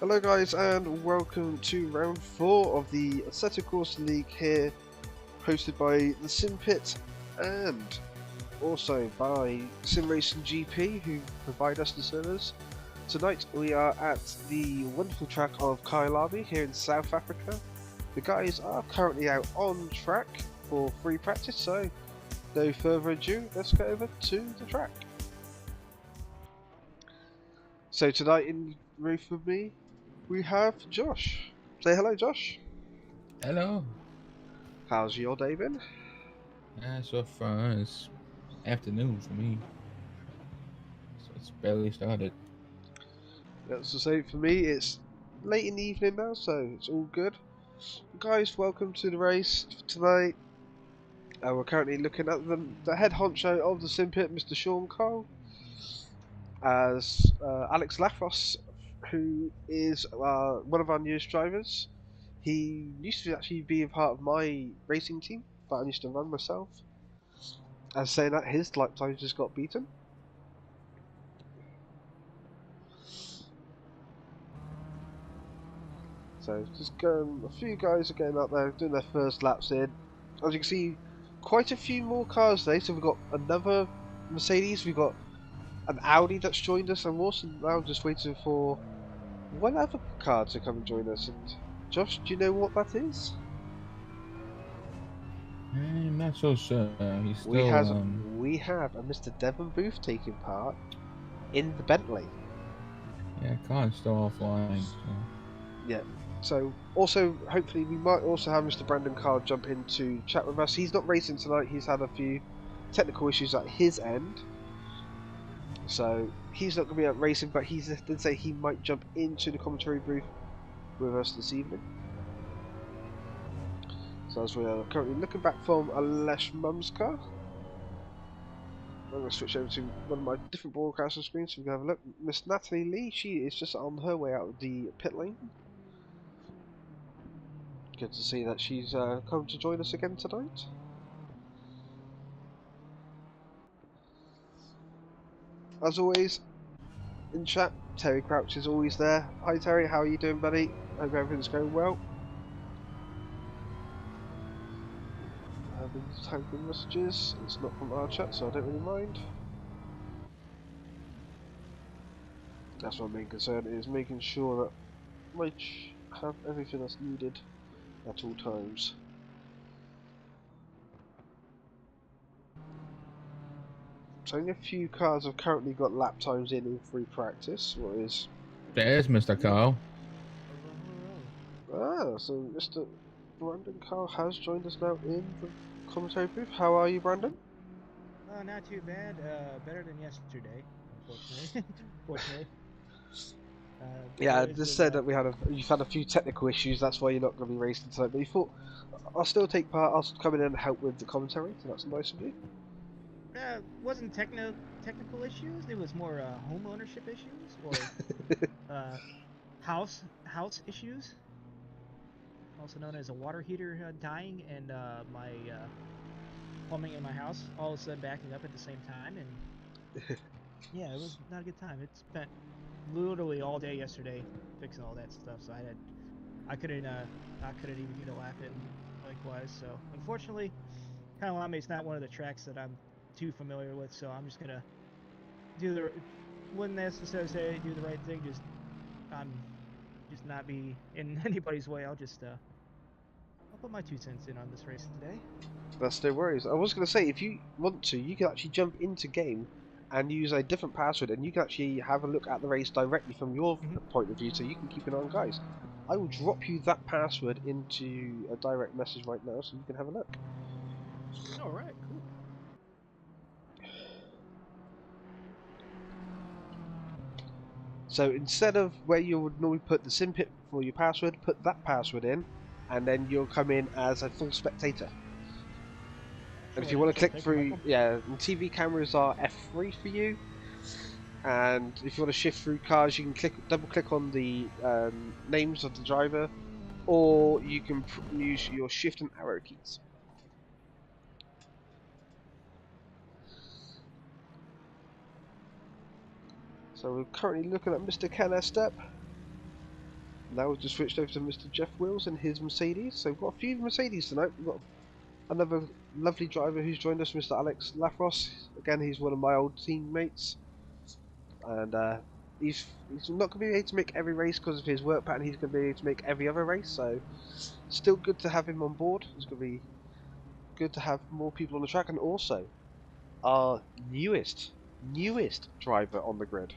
Hello guys and welcome to round 4 of the Assetto Course League here, hosted by the Simpit and also by Sim Racing GP, who provide us the servers. Tonight we are at the wonderful track of Kyalami here in South Africa. The guys are currently out on track for free practice, so no further ado, let's go over to the track. So tonight in the roof with me we have Josh. Say hello, Josh. Hello. How's your day been? So far it's afternoon for me, so it's barely started. That's the same for me. It's late in the evening now, so it's all good. Guys, welcome to the race tonight. We're currently looking at the head honcho of the Simpit, Mr. Sean Cole, as Alex Lafros, who is one of our newest drivers. He used to actually be a part of my racing team, but I used to run myself. As saying that, his lap time just got beaten. So just going, a few guys are getting out there doing their first laps in. As you can see, quite a few more cars today. So we've got another Mercedes, we've got an Audi that's joined us, and we're also now just waiting for one other car to come and join us. And Josh, do you know what that is? I'm not so sure. He's We still has we have a Mr. Devon Booth taking part in the Bentley. yeah, car's still offline. So Yeah. So also, hopefully, we might also have Mr. Brandon Carr jump in to chat with us. He's not racing tonight. He's had a few technical issues at his end, so he's not going to be out racing. But he did say he might jump into the commentary booth with us this evening. So as we are currently looking back from Alesh Mum's car, I'm going to switch over to one of my different broadcaster screens so we can have a look. Miss Natalie Lee, she is just on her way out of the pit lane. Good to see that she's come to join us again tonight. As always, in chat, Terry Crouch is always there. Hi Terry, how are you doing, buddy? Hope everything's going well. I've been tagged in messages. It's not from our chat, so I don't really mind. That's my main concern, is making sure that I have everything that's needed at all times. So only a few cars have currently got lap times in free practice. What is? there's Mr. Carl. So Mr. Brandon Carl has joined us now in the commentary booth. How are you, Brandon? Not too bad. Better than yesterday, unfortunately. Fortunately, Yeah, I yesterday just was said that you've had a few technical issues. That's why you're not going to be racing tonight. But you thought I'll still take part. I'll come in and help with the commentary. So that's nice of you. wasn't technical issues. It was more home ownership issues or uh, house issues, also known as a water heater dying and my plumbing in my house all of a sudden backing up at the same time. And yeah, it was not a good time. It spent literally all day yesterday fixing all that stuff. So I couldn't even get a lap in likewise. So unfortunately, Kyalami is not one of the tracks that I'm too familiar with. So I'm just gonna do the wouldn't necessarily say do the right thing. Just not be in anybody's way. I'll put my 2 cents in on this race today. That's no worries. I was going to say, if you want to, you can actually jump into game and use a different password, and you can actually have a look at the race directly from your Mm-hmm. point of view, so you can keep an eye on guys. I will drop you that password into a direct message right now, so you can have a look. All right, cool. So instead of where you would normally put the Simpit for your password, put that password in, and then you'll come in as a full spectator. And if you want to Sure click thing, through, Michael. yeah, and TV cameras are F3 for you. And if you want to shift through cars, you can double click on the names of the driver, or you can use your shift and arrow keys. So we're currently looking at Mr. Ken Estep. Now we've just switched over to Mr. Jeff Wills and his Mercedes. So we've got a few Mercedes tonight. We've got another lovely driver who's joined us, Mr. Alex Lafros. Again, he's one of my old teammates. And he's not going to be able to make every race because of his work pattern. He's going to be able to make every other race. So still good to have him on board. It's going to be good to have more people on the track. And also our newest driver on the grid,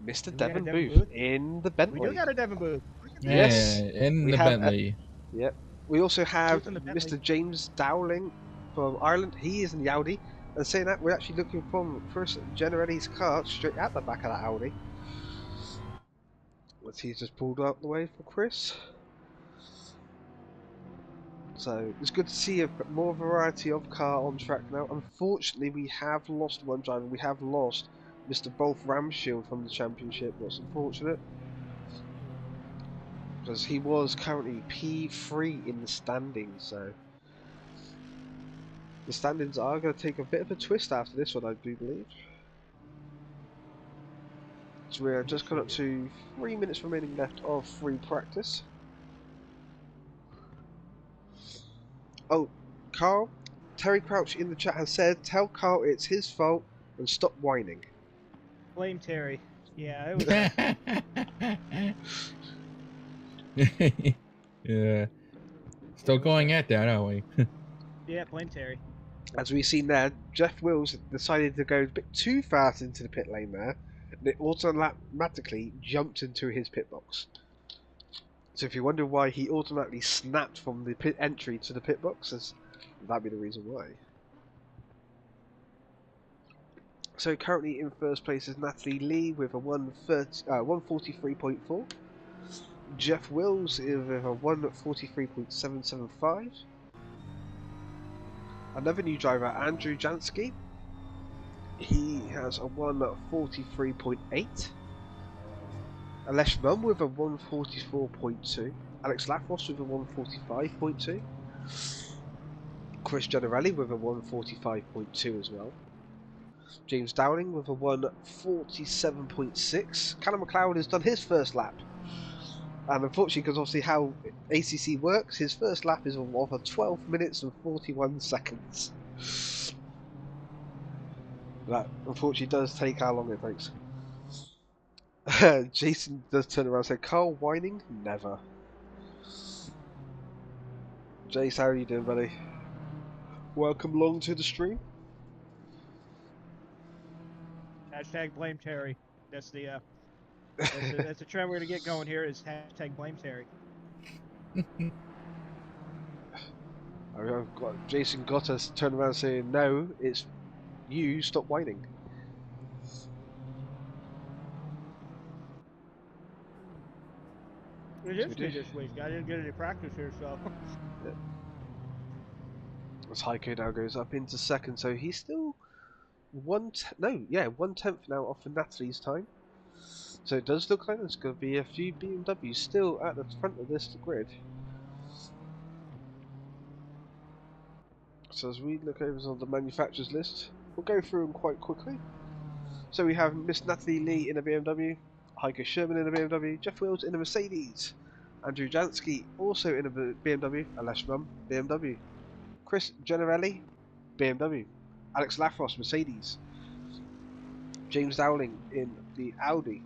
Mr. Do we got a Devon Devon Booth Booth? in the We Bentley. do got a Devon Booth. Yes, in we the have, Bentley. Yep. We also have Booth in the Bentley. Mr. James Dowling from Ireland. He is in the Audi. And saying that, we're actually looking from Chris Generelli's car straight at the back of that Audi. As he's just pulled out the way for Chris. So it's good to see a more variety of car on track now. Unfortunately, we have lost one driver. We have lost Mr. Bolf Ramshield from the championship. That's unfortunate, because he was currently P3 in the standings. So the standings are going to take a bit of a twist after this one, I do believe. So we're just coming up to 3 minutes remaining left of free practice. Oh, Carl, Terry Crouch in the chat has said, tell Carl it's his fault and stop whining. Blame Terry. Yeah, it was. Yeah. Still going at that, aren't we? Yeah, blame Terry. As we've seen there, Jeff Wills decided to go a bit too fast into the pit lane there, and it automatically jumped into his pit box. So if you wonder why he automatically snapped from the pit entry to the pit box, that'd be the reason why. So currently in first place is Natalie Lee with a 143.4. Jeff Wills with a 143.775. Another new driver, Andrew Jansky. He has a 143.8. Alesh Mum with a 144.2. Alex Lafros with a 145.2. Chris Generelli with a 145.2 as well. James Dowling with a 147.6. Callum McLeod has done his first lap. And unfortunately, because obviously how ACC works, his first lap is of 12 minutes and 41 seconds. That unfortunately does take how long it takes. Jason does turn around and say, Carl whining? Never. Jace, how are you doing, buddy? Welcome along to the stream. Hashtag blame Terry. That's the that's the trend we're gonna get going here. Is hashtag blame Terry. I've got Jason got us turn around saying, no, it's you, stop whining. It is me this week. I didn't get any practice here, so. Yeah. As Heiko now goes up into second, so he's still 1/10 now off of Natalie's time. So it does look like there's going to be a few BMWs still at the front of this grid. So as we look over on the manufacturers list, we'll go through them quite quickly. So we have Miss Natalie Lee in a BMW, Heiko Sherman in a BMW, Jeff Wills in a Mercedes, Andrew Jansky also in a BMW, Alesh Mum, BMW, Chris Generelli, BMW, Alex Lafros, Mercedes, James Dowling in the Audi,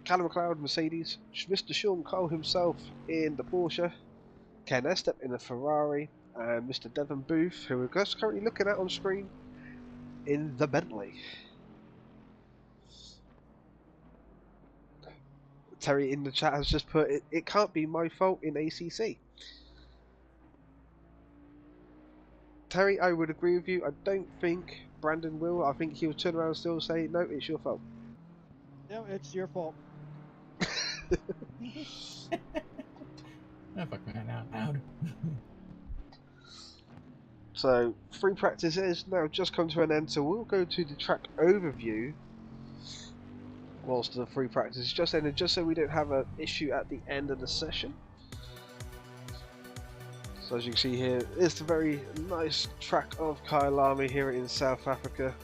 Callum McLeod, Mercedes, Mr. Sean Cole himself in the Porsche, Ken Estep in the Ferrari, and Mr. Devon Booth, who we're just currently looking at on screen, in the Bentley. Terry in the chat has just put, it can't be my fault in ACC. Terry, I would agree with you. I don't think Brandon will. I think he'll turn around and still say, no, it's your fault. No, it's your fault. Oh, fuck man, out loud. So, free practice is now just come to an end, so we'll go to the track overview whilst the free practice is just ended, just so we don't have an issue at the end of the session. So as you can see here, it's a very nice track of Kyalami here in South Africa.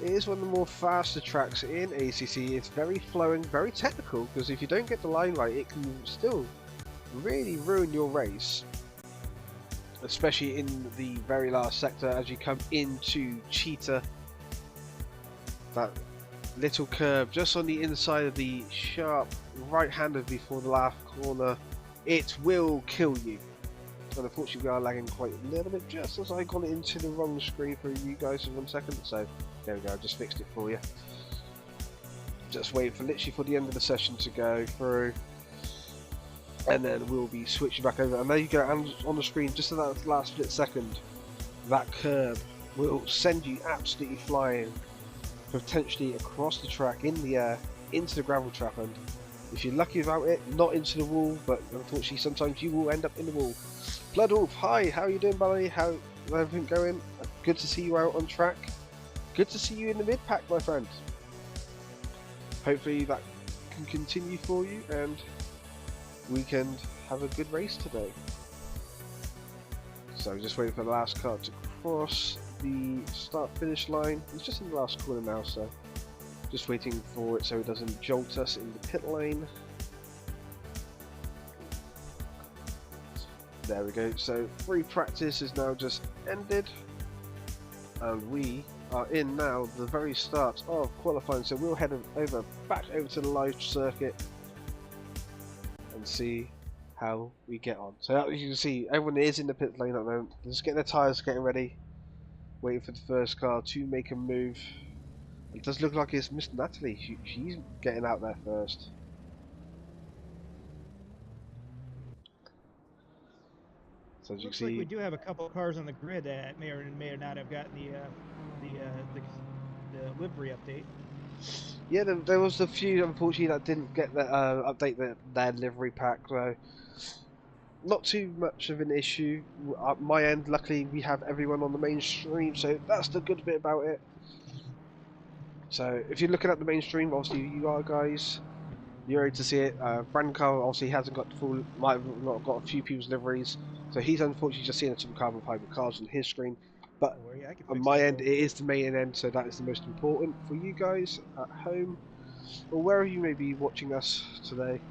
It is one of the more faster tracks in ACC. It's very flowing, very technical, because if you don't get the line right, it can still really ruin your race. Especially in the very last sector as you come into Cheetah. That little curve just on the inside of the sharp right-hander before the last corner. It will kill you. And unfortunately we are lagging quite a little bit just as I got it into the wrong screen for you guys in 1 second. So there we go, I just fixed it for you. Just waiting for literally for the end of the session to go through. And then we'll be switching back over. And there you go, and on the screen, just in that last split second, that curb will send you absolutely flying, potentially across the track, in the air, into the gravel trap. And if you're lucky about it, not into the wall, but unfortunately sometimes you will end up in the wall. Bloodwolf, hi, how are you doing, buddy? How's everything going? Good to see you out on track. Good to see you in the mid-pack, my friend. Hopefully that can continue for you, and we can have a good race today. So just waiting for the last car to cross the start-finish line. It's just in the last corner now, so just waiting for it so it doesn't jolt us in the pit lane. There we go. So free practice is now just ended, and we are in now the very start of qualifying. So we'll head back over to the live circuit and see how we get on. So as you can see, everyone is in the pit lane at the moment. They're just getting their tyres, getting ready, waiting for the first car to make a move. It does look like it's Miss Natalie. She's getting out there first. So as you can Looks like see, we do have a couple of cars on the grid that may or not have gotten the livery update. yeah, there was a few unfortunately that didn't get the update their livery pack. So not too much of an issue at my end. Luckily, we have everyone on the main stream, so that's the good bit about it. So if you're looking at the mainstream, obviously you are guys, you're able to see it. Brandon Carl obviously hasn't got the full, might have not got a few people's liveries, so he's unfortunately just seeing some carbon fiber cars on his screen. But Don't worry, I can on fix my that end, real it is the main end, so that is the most important for you guys at home or wherever you may be watching us today.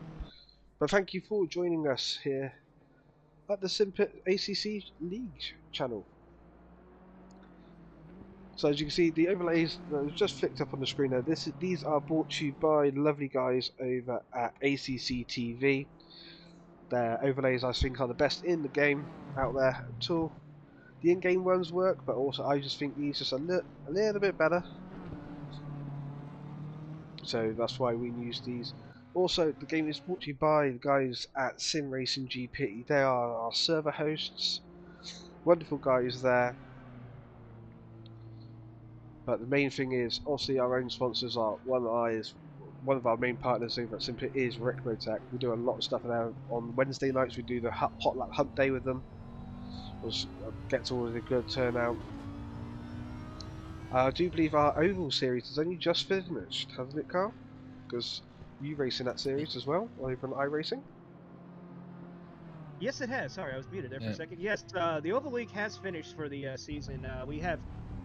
But thank you for joining us here at the Simpit ACC League channel. So as you can see, the overlays that was just flicked up on the screen there, these are brought to you by the lovely guys over at ACC TV. Their overlays I think are the best in the game out there at all. The in-game ones work, but also I just think these just a little bit better. So that's why we use these. Also, the game is brought to you by the guys at Sim Racing GP. They are our server hosts. Wonderful guys there. But the main thing is, obviously, our own sponsors are one of our main partners over at Simpit is Recmotech. We do a lot of stuff there. On Wednesday nights, we do the potluck hunt day with them, which gets always a good turnout. I do believe our Oval series has only just finished, hasn't it, Carl? Because you race in that series as well, over on iRacing. Yes, it has. Sorry, I was muted there for a second. Yes, the Oval League has finished for the season. We have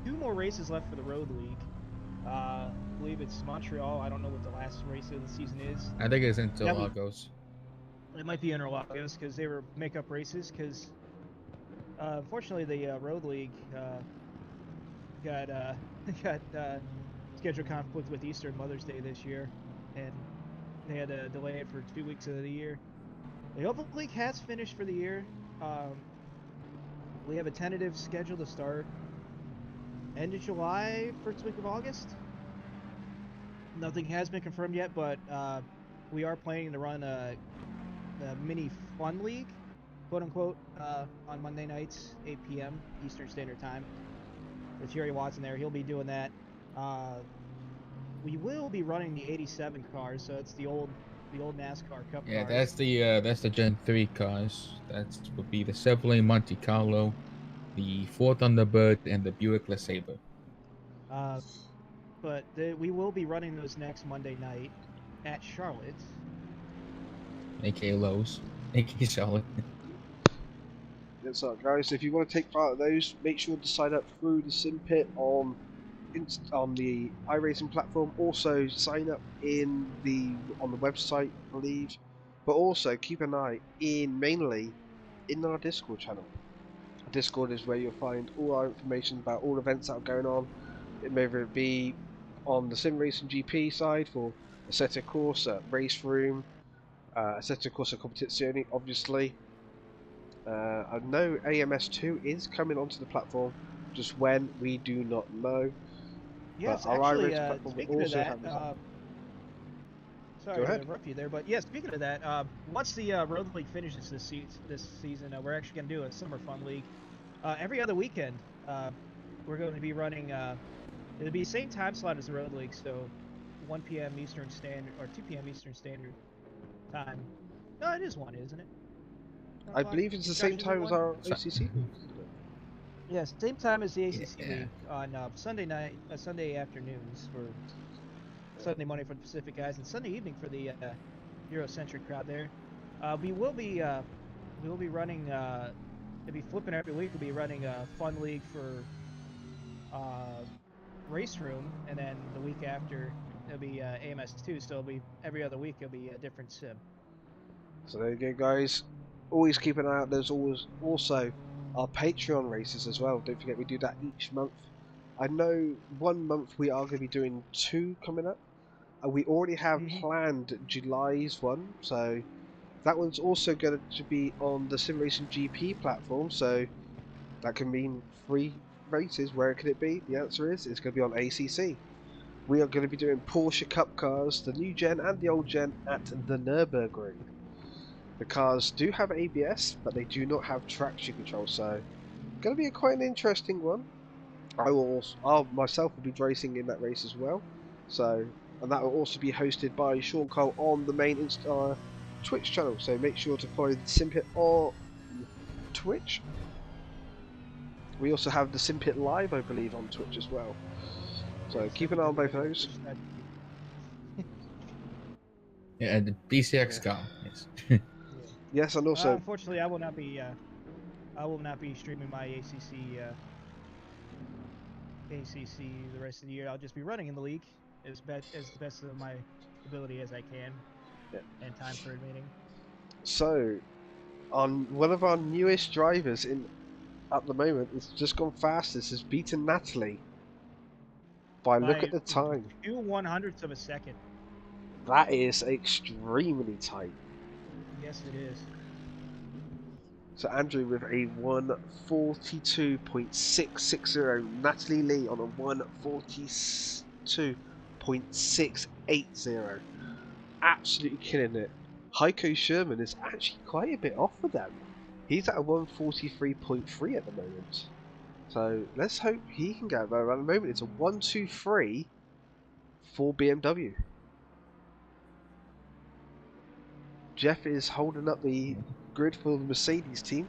2 more races left for the Road League. I believe it's Montreal. I don't know what the last race of the season is. I think it's Interlagos. It might be Interlagos because they were make-up races. Because unfortunately, the Road League got schedule conflict with Easter and Mother's Day this year, and they had to delay it for 2 weeks of the year. The Oval League has finished for the year. We have a tentative schedule to start end of July, first week of August. Nothing has been confirmed yet, but we are planning to run a mini fun league, quote unquote, on Monday nights, 8 p.m. Eastern Standard Time. With Jerry Watson there, he'll be doing that. We will be running the 87 cars, so it's the old NASCAR Cup Yeah, cars. that's the Gen 3 cars. That would be the Chevrolet Monte Carlo, the Ford Thunderbird, and the Buick LeSabre. But we will be running those next Monday night at Charlotte. A.K.A. Lowe's. A.K.A. Charlotte. That's right, guys. If you want to take part of those, make sure to sign up through the Simpit on on the iRacing platform. Also sign up on the website, I believe. But also keep an eye mainly in our Discord channel. Discord is where you'll find all our information about all events that are going on. Whether it be on the Sim Racing GP side for Assetto Corsa, Race Room, Assetto Corsa Competizione, obviously. I know AMS2 is coming onto the platform, just when we do not know. Yes, But our actually, iRace platform will speaking of also that, have this on. Go sorry to ahead. interrupt you there, but yeah, speaking of that, once the Road League finishes this season, we're actually going to do a Summer Fun League. Every other weekend, we're going to be running, it'll be the same time slot as the Road League, so 1 p.m. Eastern Standard, or 2 p.m. Eastern Standard Time. No, it is 1, isn't it? 1 I o'clock? believe it's the Josh, same is it time as 1? our So- ACC league, isn't it? Yeah, same time as the ACC Yeah. League on Sunday night, Sunday afternoons for Sunday morning for the Pacific guys, and Sunday evening for the Eurocentric crowd there. We will be running. It'll be flipping every week. We'll be running a fun league for Race Room, and then the week after it'll be AMS2. So it'll be every other week. It'll be a different sim. So there you go, guys. Always keep an eye out. There's always also our Patreon races as well. Don't forget we do that each month. I know 1 month we are going to be doing 2 coming up. We already have planned July's one, so that one's also going to be on the Sim Racing GP platform. So that can mean 3 races. Where can it be? The answer is it's going to be on ACC. We are going to be doing Porsche Cup cars, the new gen and the old gen, at the Nürburgring. The cars do have ABS, but they do not have traction control, so going to be quite an interesting one. I myself will be racing in that race as well. So, and that will also be hosted by Sean Cole on the main Twitch channel. So make sure to follow the Simpit on Twitch. We also have the Simpit Live, I believe, on Twitch as well. So keep an eye on both of those. Yeah, and the PCX car. Yes. Yes, and also Unfortunately, I will not be. I will not be streaming my ACC. ACC the rest of the year. I'll just be running in the league as the best of my ability as I can, and time permitting. so on one of our newest drivers at the moment, it's just gone fastest, has beaten Natalie by look at the time. 2/100ths of a second. That is extremely tight. Yes, it is. So Andrew with a 1:42.660, Natalie Lee on a 1:42.680. Absolutely killing it. Heiko Sherman is actually quite a bit off with them. He's at a 1:43.3 at the moment. So let's hope he can get there. At the moment, it's a 1:23 for BMW. Jeff is holding up the grid for the Mercedes team.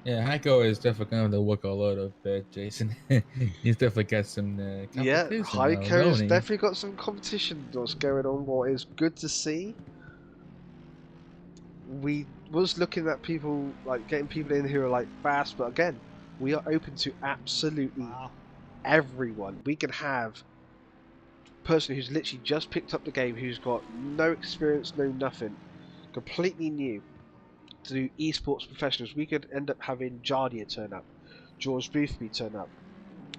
Yeah, Heiko is definitely going to work a lot of Jason. He's definitely got some Yeah, competition. Heiko's definitely got some competition that's going on, what is good to see. We was looking at people, like getting people in who are like fast, but again, we are open to absolutely everyone. We can have a person who's literally just picked up the game, who's got no experience, no nothing, completely new, to do esports professionals. We could end up having Jardia turn up, George Boothby turn up,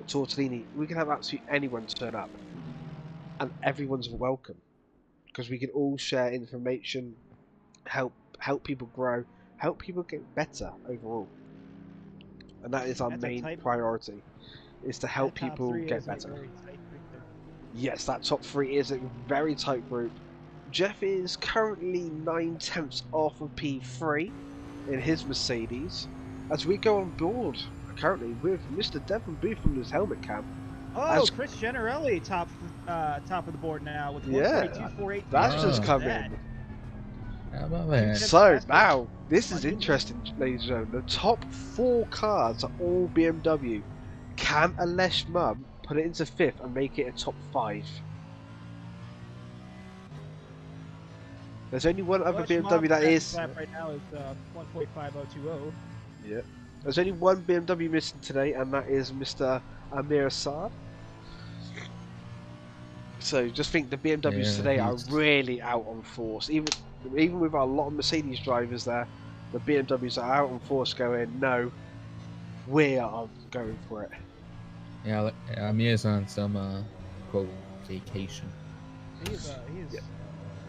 Tortellini. We can have absolutely anyone turn up, and everyone's welcome, because we can all share information, help people grow, help people get better overall, and that is our main priority, is to help people get better. Yes, that top 3 is a very tight group. Jeff is currently 9/10 off of P3 in his Mercedes, as we go on board currently with Mr. Devon Booth from his helmet cam. Oh, Chris Generelli top of the board now with 1:42.480. That's just come in. How about that? So now this is interesting, ladies and gentlemen. The top 4 cars are all BMW. Can Alesh Mum put it into 5th and make it a top 5? There's only one other BMW that is. Lap right now is 1:45.020. Yeah. There's only one BMW missing today, and that is Mr. Amir Assad. So just think the BMWs Yeah, today are he's really out on force. Even with a lot of Mercedes drivers there, the BMWs are out on force going, no, we are going for it. yeah, Amir's on some quote vacation. He's Yeah.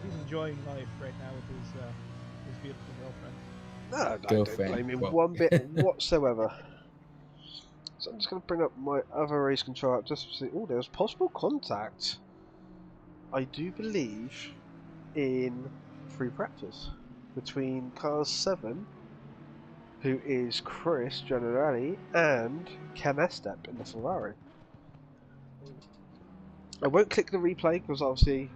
he's enjoying life right now with his beautiful girlfriend. No, I don't Girlfriend, blame him well. one bit whatsoever. So I'm just going to bring up my other race control app just to see. Oh, there's possible contact. I do believe in free practice between Cars 7, who is Chris Generali, and Ken Estep in the Ferrari. I won't click the replay because obviously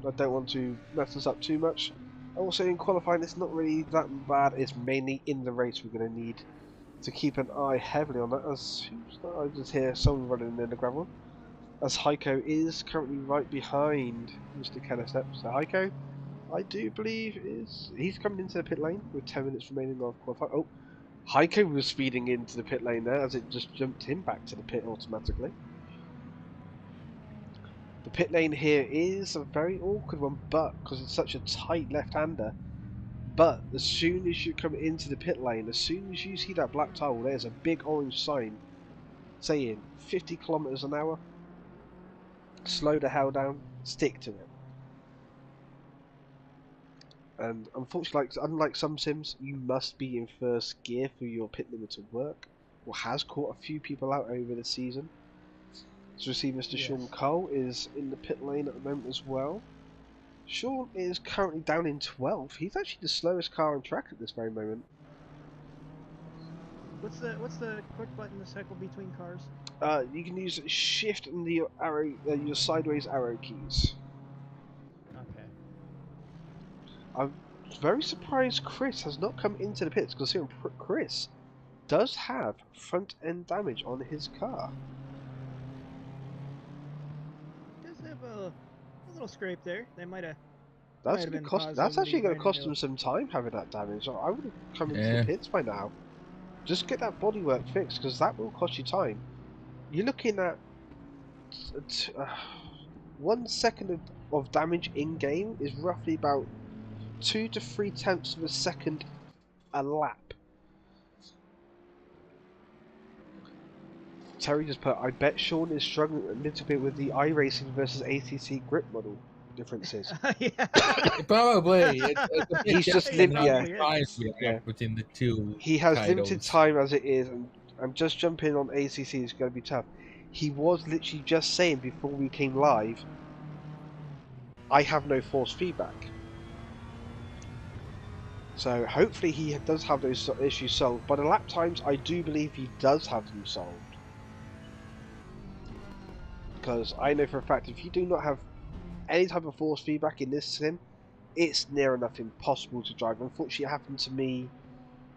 I don't want to mess this up too much. Also in qualifying it's not really that bad, it's mainly in the race we're going to need to keep an eye heavily on that. As who's that? I just hear someone running in the gravel. As Heiko is currently right behind Mr. Kenestep. So Heiko, I do believe he's coming into the pit lane with 10 minutes remaining of qualifying. Oh, Heiko was speeding into the pit lane there as it just jumped him back to the pit automatically. The pit lane here is a very awkward one, but because it's such a tight left-hander. But as soon as you come into the pit lane, as soon as you see that black tile, there's a big orange sign saying 50 kilometers an hour. Slow the hell down, stick to it. And unfortunately, unlike some sims, you must be in first gear for your pit limit to work, or has caught a few people out over the season. So we see Mr. Sean Cole is in the pit lane at the moment as well. Sean is currently down in 12th. He's actually the slowest car on track at this very moment. What's the quick button to cycle between cars? You can use shift and your arrow, your sideways arrow keys. Okay. I'm very surprised Chris has not come into the pits, considering Chris does have front end damage on his car. Does have a little scrape there. They might have. That's actually going to cost him some time having that damage. I would have come into the pits by now. Just get that bodywork fixed, because that will cost you time. You're looking at 1 second of damage in game is roughly about 2 to 3 tenths of a second a lap. Terry just put, I bet Sean is struggling a little bit with the iRacing versus ACC grip model differences. Probably. He's just limited. Between the two. He has titles. limited time as it is, and just jumping on ACC is going to be tough. He was literally just saying before we came live, I have no force feedback. So hopefully he does have those issues solved. By the lap times, I do believe he does have them solved. Because I know for a fact if you do not have any type of force feedback in this sim, it's near enough impossible to drive. Unfortunately, it happened to me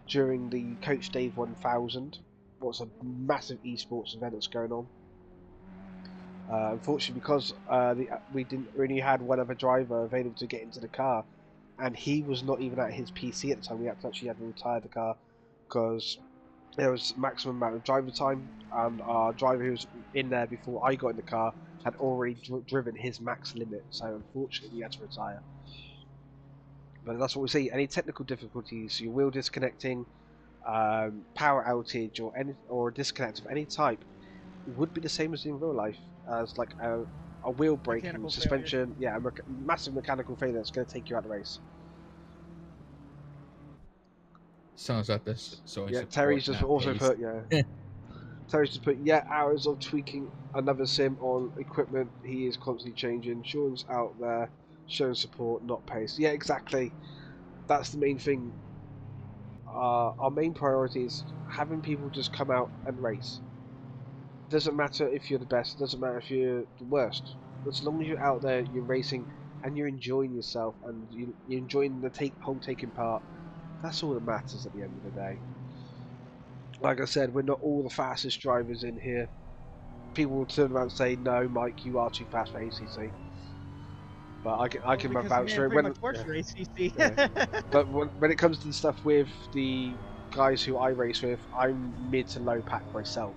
during the Coach Dave 1000. What's a massive esports event that's going on. Unfortunately, because we only had one other driver available to get into the car, and he was not even at his PC at the time. We had to retire the car because there was maximum amount of driver time, and our driver who was in there before I got in the car had already driven his max limit, so unfortunately we had to retire. But that's what we see. Any technical difficulties, your wheel disconnecting, power outage, or a disconnect of any type would be the same as in real life, as like a wheel breaking, suspension, failure. Yeah, a massive mechanical failure that's going to take you out of the race. Sounds like this. So yeah, Terry's just also put Terry's just put hours of tweaking another sim on equipment. He is constantly changing. Sean's out there showing support, not pace. Yeah, exactly. That's the main thing. Our main priority is having people just come out and race. Doesn't matter if you're the best. Doesn't matter if you're the worst. As long as you're out there, you're racing, and you're enjoying yourself, and you're enjoying the whole taking part. That's all that matters at the end of the day. Like I said, we're not all the fastest drivers in here. People will turn around and say, "No, Mike, you are too fast for ACC." But I can vouch for it. ACC. But when it comes to the stuff with the guys who I race with, I'm mid to low pack myself.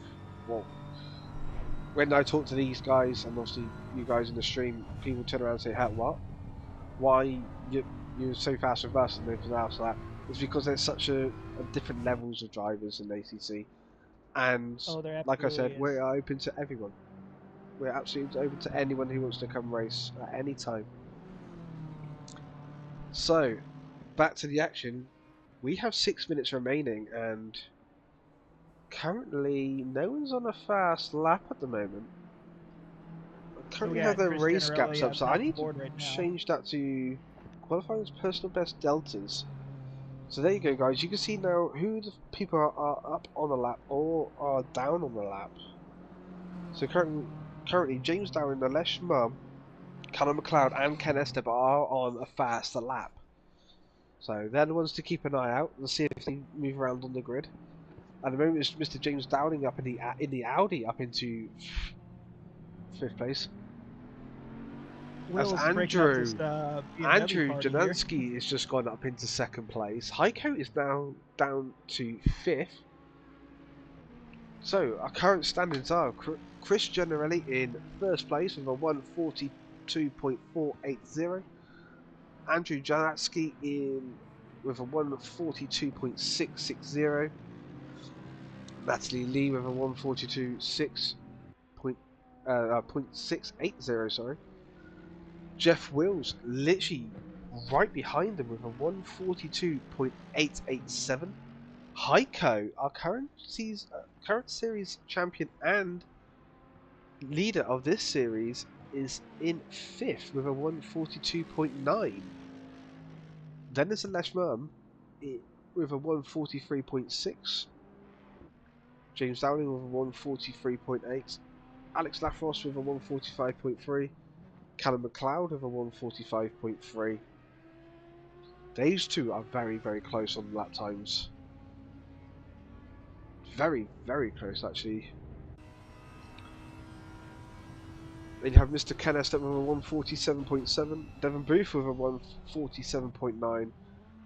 Well, when I talk to these guys, and obviously you guys in the stream, people turn around and say, "Hey, what? Why you're so fast with us and everything else like that?" It's because there's such a different levels of drivers in ACC, and Oh, there like I absolutely said, is. we are open to everyone. We're absolutely open to anyone who wants to come race at any time. So, back to the action. We have 6 minutes remaining, and currently no one's on a fast lap at the moment. I So we currently have got the Chris race gaps Generelli up, on so I top of the need to board right now. change that to qualifying's personal best deltas. So there you go, guys. You can see now who the people are up on the lap or are down on the lap. So currently James Dowling, Alesh Mum, Callum McLeod, and Ken Estep are on a faster lap. So they're the ones to keep an eye out and see if they move around on the grid. At the moment, it's Mr. James Dowling up in the Audi up into 5th place. That's Will's breaking up this BMW Andrew party here. Janansky is just gone up into 2nd place. Heiko is now down to 5th. So our current standings are Chris Generelli in 1st place with a 142.480. Andrew Janansky in with a 142.660. Natalie Lee with a 142.680. Sorry. Jeff Wills literally right behind them with a 142.887. Heiko, our current series champion and leader of this series, is in 5th with a 142.9. Then there's Alesh Mum with a 143.6. James Dowling with a 143.8. Alex Lafrost with a 145.3. Callum McLeod with a 145.3. These two are very, very close on lap times. Very, very close actually. Then you have Mr. Ken Estep with a 147.7, Devon Booth with a 147.9,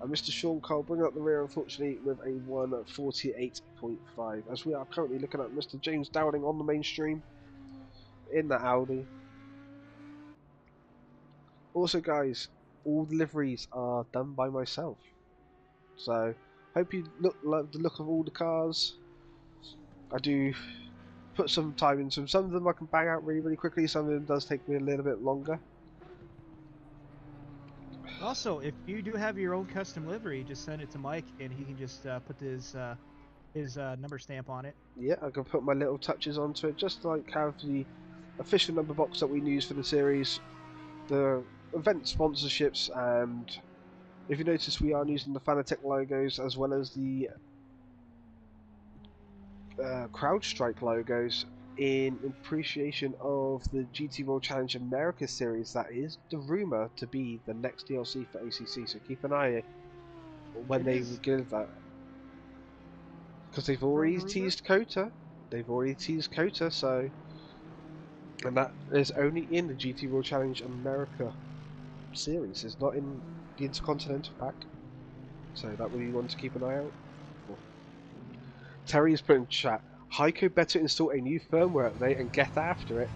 and Mr. Sean Cole bringing up the rear unfortunately with a 148.5. As we are currently looking at Mr. James Dowling on the mainstream in that Audi. Also guys, all deliveries are done by myself. So, hope you love the look of all the cars. I do put some time into them. Some of them I can bang out really, really quickly. Some of them does take me a little bit longer. Also, if you do have your own custom livery, just send it to Mike, and he can just put his number stamp on it. Yeah, I can put my little touches onto it, just like have the official number box that we use for the series, the event sponsorships, and if you notice, we are using the Fanatec logos as well as the CrowdStrike logos in appreciation of the GT World Challenge America series. That is the rumour to be the next DLC for ACC, so keep an eye when they give that. Because they've already teased Kota. So... And that is only in the GT World Challenge America series. It's not in the Intercontinental pack. So that will be one to keep an eye out for. Terry is putting in chat, Heiko better install a new firmware update and get after it.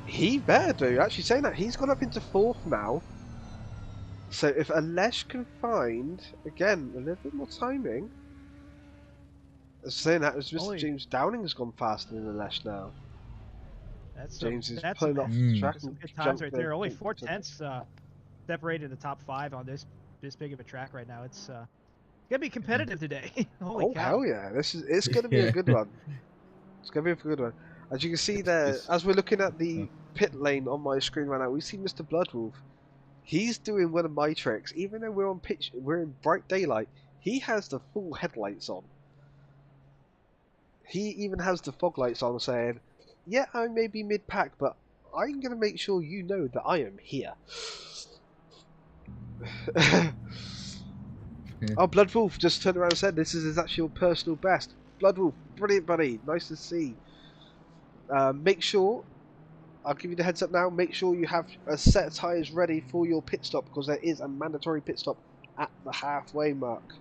He better do. Actually saying that, he's gone up into 4th now. So if Alesh can find, again, a little bit more timing. Saying that, as Mr. James Downing has gone faster than Alesh now. James is pulling off the track some and good times right there. Only 4/10 separated the top 5 on this big of a track right now. It's gonna be competitive today. Holy cow! Hell yeah! It's gonna be a good one. It's gonna be a good one. As you can see there, as we're looking at the pit lane on my screen right now, we see Mr. Bloodwolf. He's doing one of my tricks. Even though we're in bright daylight, he has the full headlights on. He even has the fog lights on, saying, "Yeah, I may be mid-pack, but I'm gonna make sure you know that I am here." Oh, Bloodwolf just turned around and said this is his actual personal best. Bloodwolf, brilliant buddy, nice to see. Make sure, I'll give you the heads up now, make sure you have a set of tyres ready for your pit stop, because there is a mandatory pit stop at the halfway mark.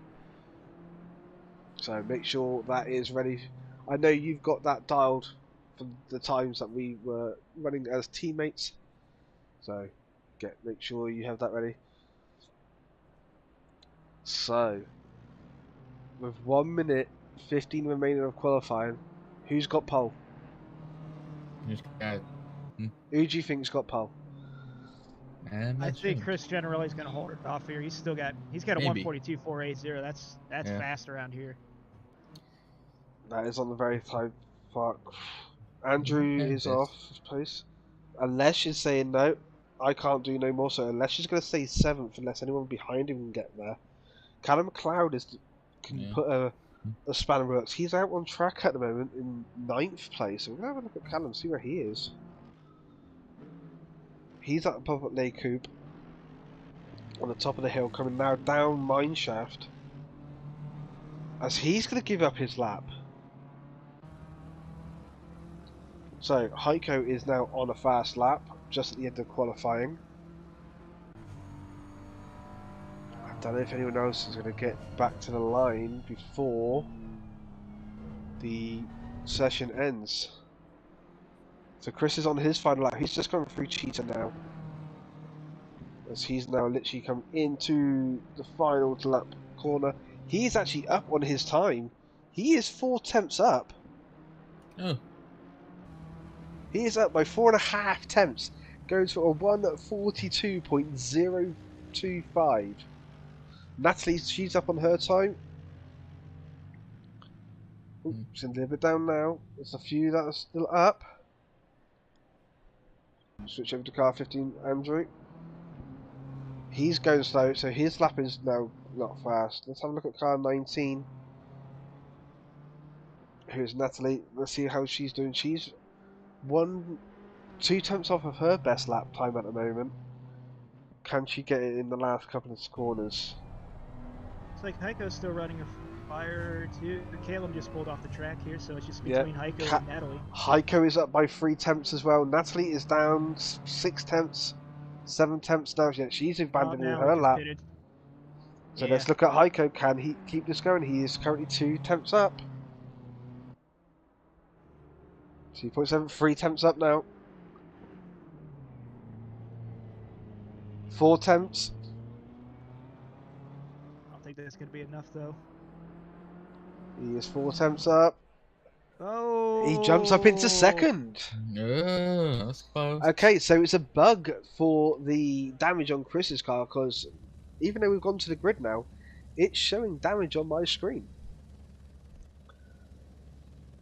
So make sure that is ready. I know you've got that dialed from the times that we were running as teammates. So make sure you have that ready. So with 1 minute 15 remaining of qualifying, who's got pole? Just got. Who do you think's got pole? I think Chris Generelli is going to hold it off here. He's got a Maybe. 142.480. That's Yeah. fast around here. That is on the very tight part. Andrew is off his place. Alesh is saying no. I can't do no more, so Alesh is going to stay 7th unless anyone behind him can get there. Callum McLeod can put a spanner in the works. He's out on track at the moment in 9th place. So we're going to have a look at Callum and see where he is. He's at above at Lay Coop on the top of the hill, coming now down Mineshaft. As he's going to give up his lap. So Heiko is now on a fast lap, just at the end of qualifying. I don't know if anyone else is going to get back to the line before the session ends. So Chris is on his final lap. He's just gone through Cheetah now. As he's now literally come into the final lap corner. He's actually up on his time. He is 4 tenths up. Oh. He is up by 4.5 tenths. Goes for a 1:42.025. Natalie, she's up on her time. She's a little bit down now. There's a few that are still up. Switch over to car 15, Andrew. He's going slow, so his lap is now not fast. Let's have a look at car 19. Here's Natalie. Let's see how she's doing. She's 2 tenths off of her best lap time at the moment. Can she get it in the last couple of corners? Looks like Heiko's still running a fire too. Caleb just pulled off the track here, so it's just between Heiko and Natalie. Heiko is up by 3 tenths as well. Natalie is down 6 tenths, 7 tenths now. Yeah, she's abandoning her lap. So let's look at Heiko. Can he keep this going? He is currently 2 tenths up. 2.7, 3 tenths up now. 4 tenths. I don't think that's going to be enough, though. He is 4 tenths up. Oh! He jumps up into second. Oh, that's close. Okay, so it's a bug for the damage on Chris's car, because even though we've gone to the grid now, it's showing damage on my screen.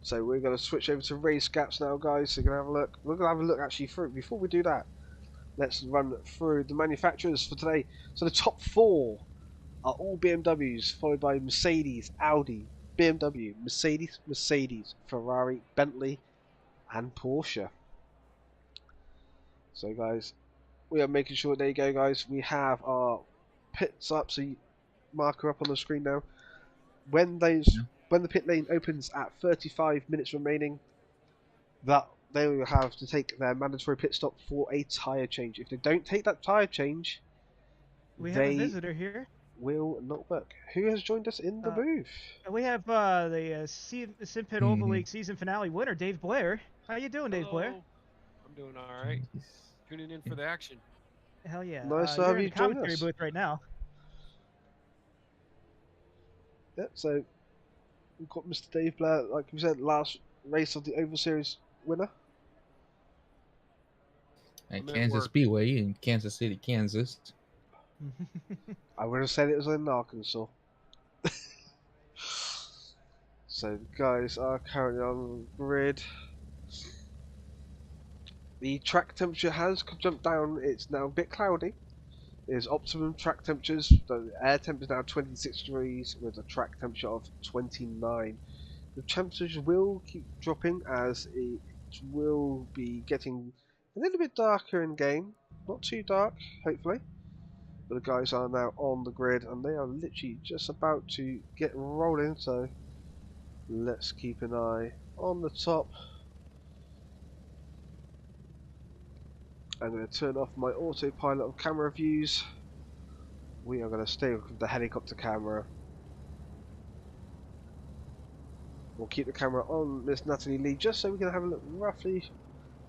So we're going to switch over to race gaps now, guys. So we're going to have a look. We're going to have a look actually through. Before we do that, let's run through the manufacturers for today. So the top 4 are all BMWs, followed by Mercedes, Audi, BMW, Mercedes, Ferrari, Bentley, and Porsche. So guys, we are making sure, there you go guys, we have our pits up, so you marker up on the screen now. When the pit lane opens at 35 minutes remaining, that they will have to take their mandatory pit stop for a tyre change. If they don't take that tyre change, we have a visitor here. Will not work. Who has joined us in the booth? We have the Simpit Oval League season finale winner, Dave Blair. How you doing, Dave Blair? I'm doing all right. Tuning in for the action. Hell yeah! Nice to you're have in you the join commentary us. booth right now. Yep. So we've got Mr. Dave Blair, like we said, last race of the Oval Series winner. At Kansas Speedway in Kansas City, Kansas. I would have said it was in Arkansas. So the guys are currently on the grid. The track temperature has jumped down. It's now a bit cloudy. It is optimum track temperatures. The air temp is now 26 degrees with a track temperature of 29. The temperatures will keep dropping as it will be getting a little bit darker in game. Not too dark, hopefully. But the guys are now on the grid and they are literally just about to get rolling, so let's keep an eye on the top. I'm going to turn off my autopilot of camera views. We are going to stay with the helicopter camera. We'll keep the camera on Miss Natalie Lee just so we can have a look roughly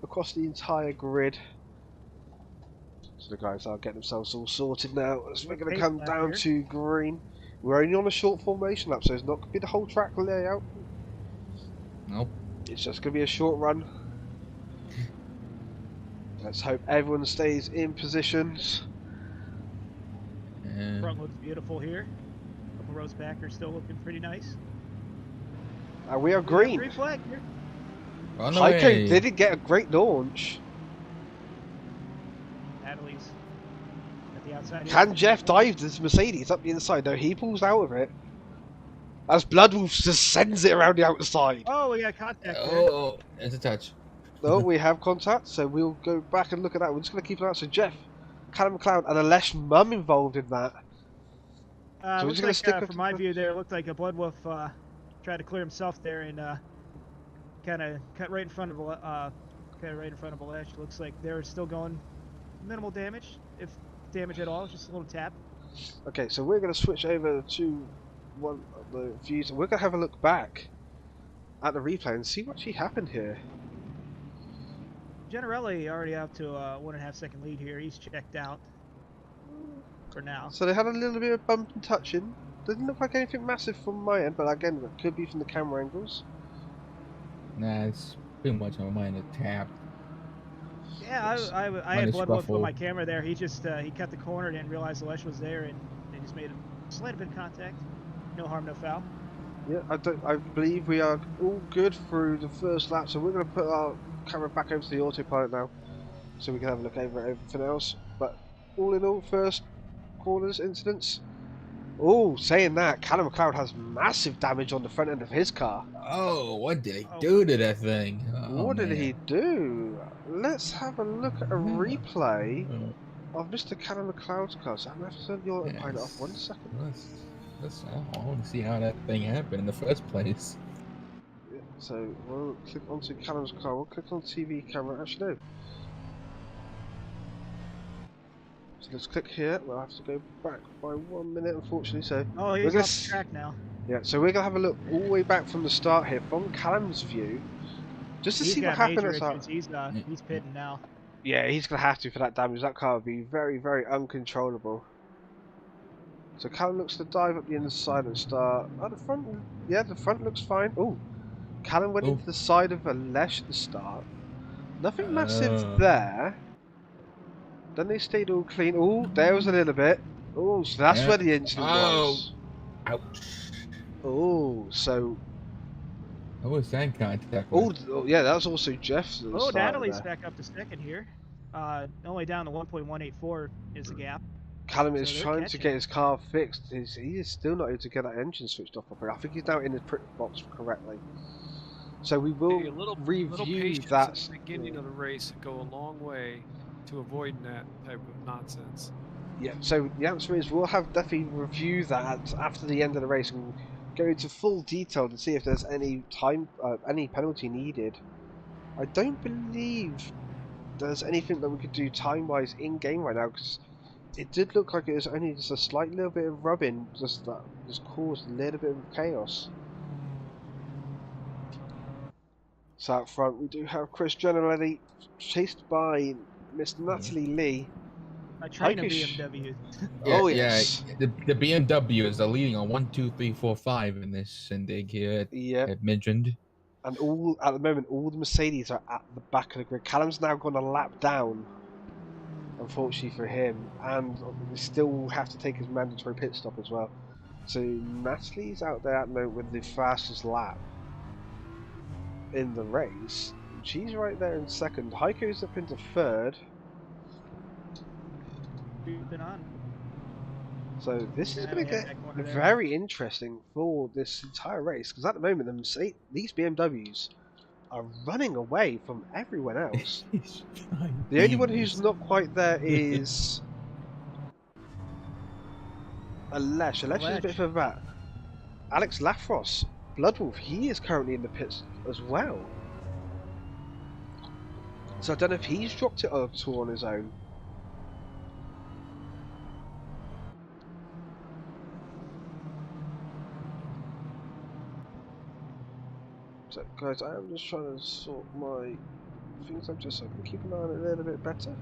across the entire grid. So the guys are getting themselves all sorted now. So we're going to come down to green. We're only on a short formation lap, so it's not going to be the whole track layout. Nope. It's just going to be a short run. Let's hope everyone stays in positions. Front looks beautiful here. A couple rows back are still looking pretty nice. We are green. Green flag here. Heiko didn't get a great launch. Natalie's at the outside. Can Jeff dive this Mercedes up the inside? No, he pulls out of it. As Bloodwolf just sends it around the outside. Oh, we got contact there. Oh, it's a touch. No, we have contact, so we'll go back and look at that. We're just going to keep an eye out. So Jeff, Callum McLeod, and Alesh Mum involved in that. So looks like, from my view there, it looked like a Bloodwolf tried to clear himself there and kind of cut right in front of Alesh. Looks like they're still going minimal damage, if damage at all, just a little tap. Okay, so we're going to switch over to one of the views, and we're going to have a look back at the replay and see what actually happened here. Generelli already up to a 1.5 second lead here. He's checked out for now. So they had a little bit of bump and touching. Doesn't look like anything massive from my end, but again, it could be from the camera angles. Nah, it's pretty much on mine a tap. Yeah, I had Bloodwolf on my camera there. He just he cut the corner, didn't realize Alesh was there, and they just made a slight bit of contact. No harm, no foul. Yeah, I believe we are all good through the first lap, so we're going to put our camera back over to the autopilot now, so we can have a look over everything else. But all in all, first corners incidents. Oh, saying that, Callum McLeod has massive damage on the front end of his car. Oh, what did he do to that thing? Oh, what did he do? Let's have a look at a replay of Mr. Callum McLeod's car. So I'm going to have to turn the autopilot off 1 second. I want to see how that thing happened in the first place. Yeah, so we'll click onto Callum's car. We'll click on TV camera. Actually, no. So let's click here. We'll have to go back by 1 minute, unfortunately. So he's off the track now. Yeah, so we're gonna have a look all the way back from the start here, from Callum's view, just to see what happened at that. He's pitting now. Yeah, he's gonna have to for that damage. That car would be very, very uncontrollable. So Callum looks to dive up the inside and start. Oh, the front. Yeah, the front looks fine. Oh, Callum went into the side of Alesh at the start. Nothing massive there. Then they stayed all clean. Oh, there was a little bit. Oh, so that's where the incident was. Ouch. Oh, so. What was that contact? Oh, yeah, that was also Jeff's. Oh, Natalie's back up to second here. Only down to 1.184 is the gap. Callum is trying to get his car fixed. He is still not able to get that engine switched off properly. I think he's now in his print box correctly. So we will review that. At the beginning of the race and go a long way to avoiding that type of nonsense. Yeah, so the answer is we'll have definitely review that after the end of the race and go into full detail to see if there's any any penalty needed. I don't believe there's anything that we could do time-wise in-game right now, because it did look like it was only just a slight little bit of rubbing just that just caused a little bit of chaos. So out front we do have Chris Generelli chased by Miss Natalie Lee. I train a BMW. Oh yes. Yeah, the BMW is the leading on 1, 2, 3, 4, 5 in this Syndig here at Midland. And at the moment all the Mercedes are at the back of the grid. Callum's now gone a lap down, unfortunately for him, and we still have to take his mandatory pit stop as well. So Natalie's out there at the moment with the fastest lap in the race. She's right there in second. Heiko's up into third. So this is going to get very interesting for this entire race, because at the moment these BMWs are running away from everyone else. The only one who's not quite there is Alesh. Alesh is a bit further back. Alex Lafros, Bloodwolf, he is currently in the pits as well. So I don't know if he's dropped it or on his own. So, guys, I am just trying to sort my things up just so I can keep an eye on it a little bit better.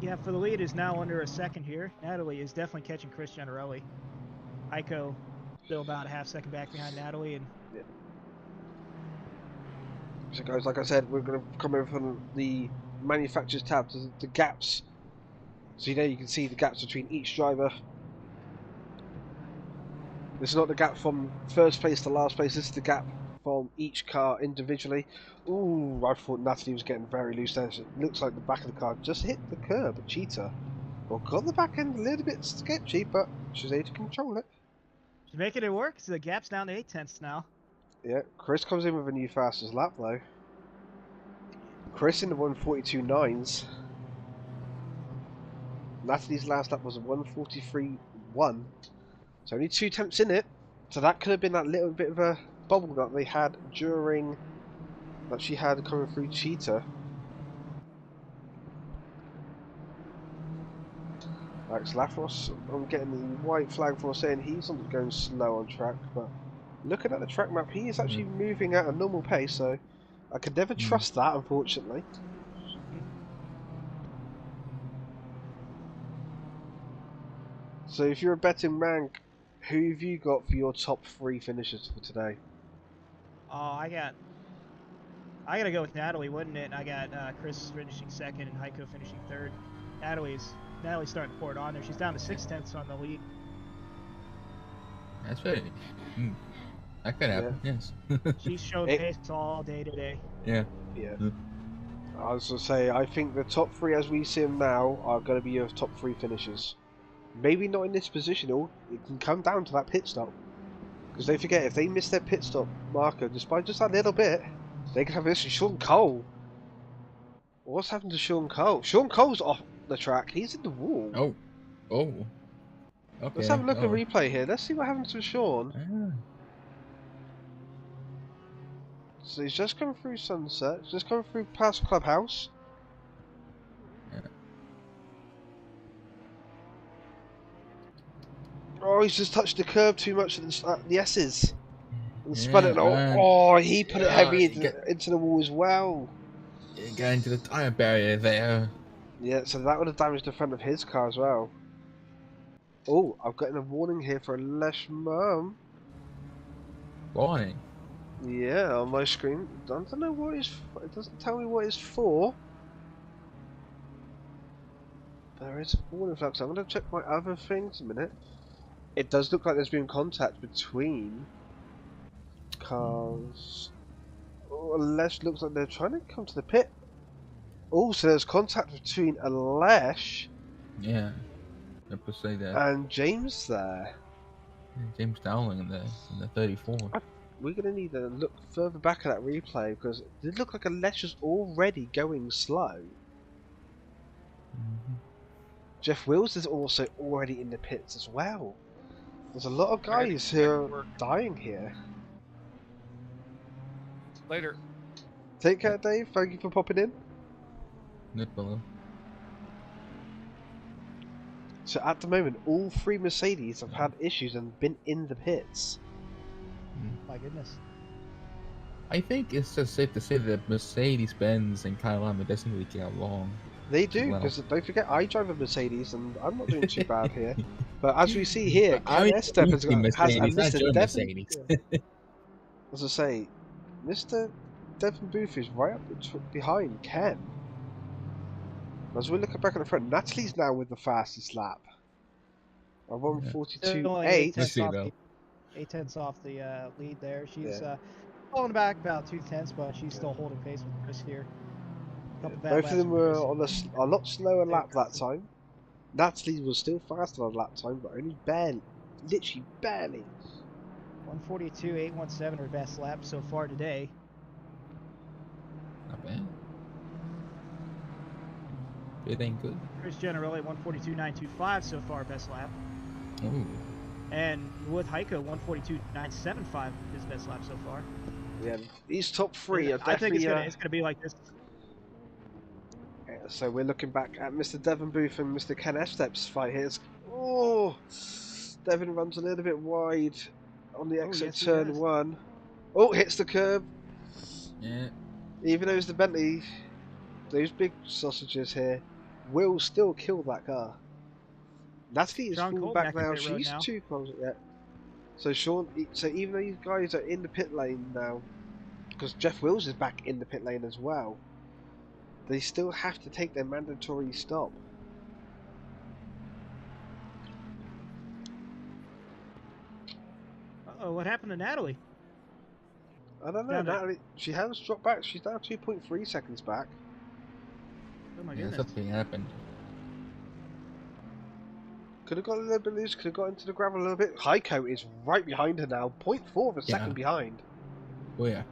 Yeah, for the lead is now under a second here. Natalie is definitely catching Chris Generelli. Heiko still about a half second back behind Natalie, and So, guys, like I said, we're going to come over from the manufacturer's tab to the gaps. So you can see the gaps between each driver. This is not the gap from first place to last place. This is the gap from each car individually. Ooh, I thought Natalie was getting very loose there. It looks like the back of the car just hit the curb. A cheater. Well, got the back end a little bit sketchy, but she's able to control it. she's making it work. So the gap's down to 8/10 now. Yeah, Chris comes in with a new fastest lap though. Chris in the 142.9s. Natalie's last lap was a 143.1. So only 2 attempts in it. So that could have been that little bit of a bubble that they had during that she had coming through Cheetah. Alex Lafros, I'm getting the white flag for saying he's not going slow on track, but looking at the track map, he is actually moving at a normal pace, so I could never trust that, unfortunately. So if you're a betting man, who have you got for your top 3 finishers for today? Oh, I gotta go with Natalie, wouldn't it? I got Chris finishing second and Heiko finishing third. Natalie's starting to pour it on there. She's down to 6/10 on the lead. That's very. That could happen. Yes. She's shown pace all day today. Yeah. Yeah. I was going to say, I think the top 3 as we see them now are going to be your top 3 finishers. Maybe not in this position, it can come down to that pit stop. Because don't forget, if they miss their pit stop marker just by just a little bit, they can have this. Sean Cole. What's happened to Sean Cole? Sean Cole's off the track. He's in the wall. Oh. Okay. Let's have a look at the replay here. Let's see what happens to Sean. So he's just come through Sunset. He's just come through past Clubhouse. Yeah. Oh, he's just touched the curb too much at the S's. And spun it. Oh, he put it heavy into the wall as well. Get into the tyre barrier there. Yeah, so that would have damaged the front of his car as well. Oh, I've gotten a warning here for a Lesh Mum. Warning? Yeah, on my screen. I don't know what it's for. It doesn't tell me what it's for. There is a warning flag, so I'm going to check my other things a minute. It does look like there's been contact between cars. Oh, Lesh looks like they're trying to come to the pit. Oh, so there's contact between Lesh. Yeah. I could say that. And James there. Yeah, James Dowling in the 34. We're going to need to look further back at that replay because it did look like Lesh was already going slow. Jeff Wills is also already in the pits as well. There's a lot of guys who are dying here. Later. Take care, Dave. Thank you for popping in. Good below. So at the moment, all 3 Mercedes have had issues and been in the pits. My goodness. I think it's just safe to say that Mercedes-Benz and Kyalami doesn't really get along. They do, because don't forget, I drive a Mercedes and I'm not doing too bad here. But as we see here, Steph has Mr. Devon. As I say, Mr. Devon Booth is right up behind Ken. As we look back at the front, Natalie's now with the fastest lap. A 142.8. 8/10 off the lead there. She's falling back about 2/10, but she's still holding pace with Chris here. Both of them were on a lot slower lap that time. Natalie was still faster on lap time, but only barely, literally barely. 142.817 her best lap so far today. Not bad. It ain't good. Chris Generelli 142.925 so far best lap. Ooh. And with Heiko 142.975 his best lap so far. Yeah, these top 3 are definitely. I think it's gonna be like this. So we're looking back at Mr. Devon Booth and Mr. Ken Estep's fight here. Oh, Devon runs a little bit wide on the exit turn 1. Oh, hits the curb. Yeah. Even though it's the Bentley, those big sausages here will still kill that car. Natalie is Sean full Cole back back in now. pit road She's now. 2 kilometers yet. So so even though these guys are in the pit lane now, because Jeff Wills is back in the pit lane as well, they still have to take their mandatory stop. Uh-oh, what happened to Natalie? I don't know, Down to- Natalie. She has dropped back. She's now 2.3 seconds back. Oh my Yeah, goodness. something happened. Could have got a little bit loose. Could have got into the gravel a little bit. Heiko is right behind her now. 0.4 of a second Yeah. behind. Oh yeah.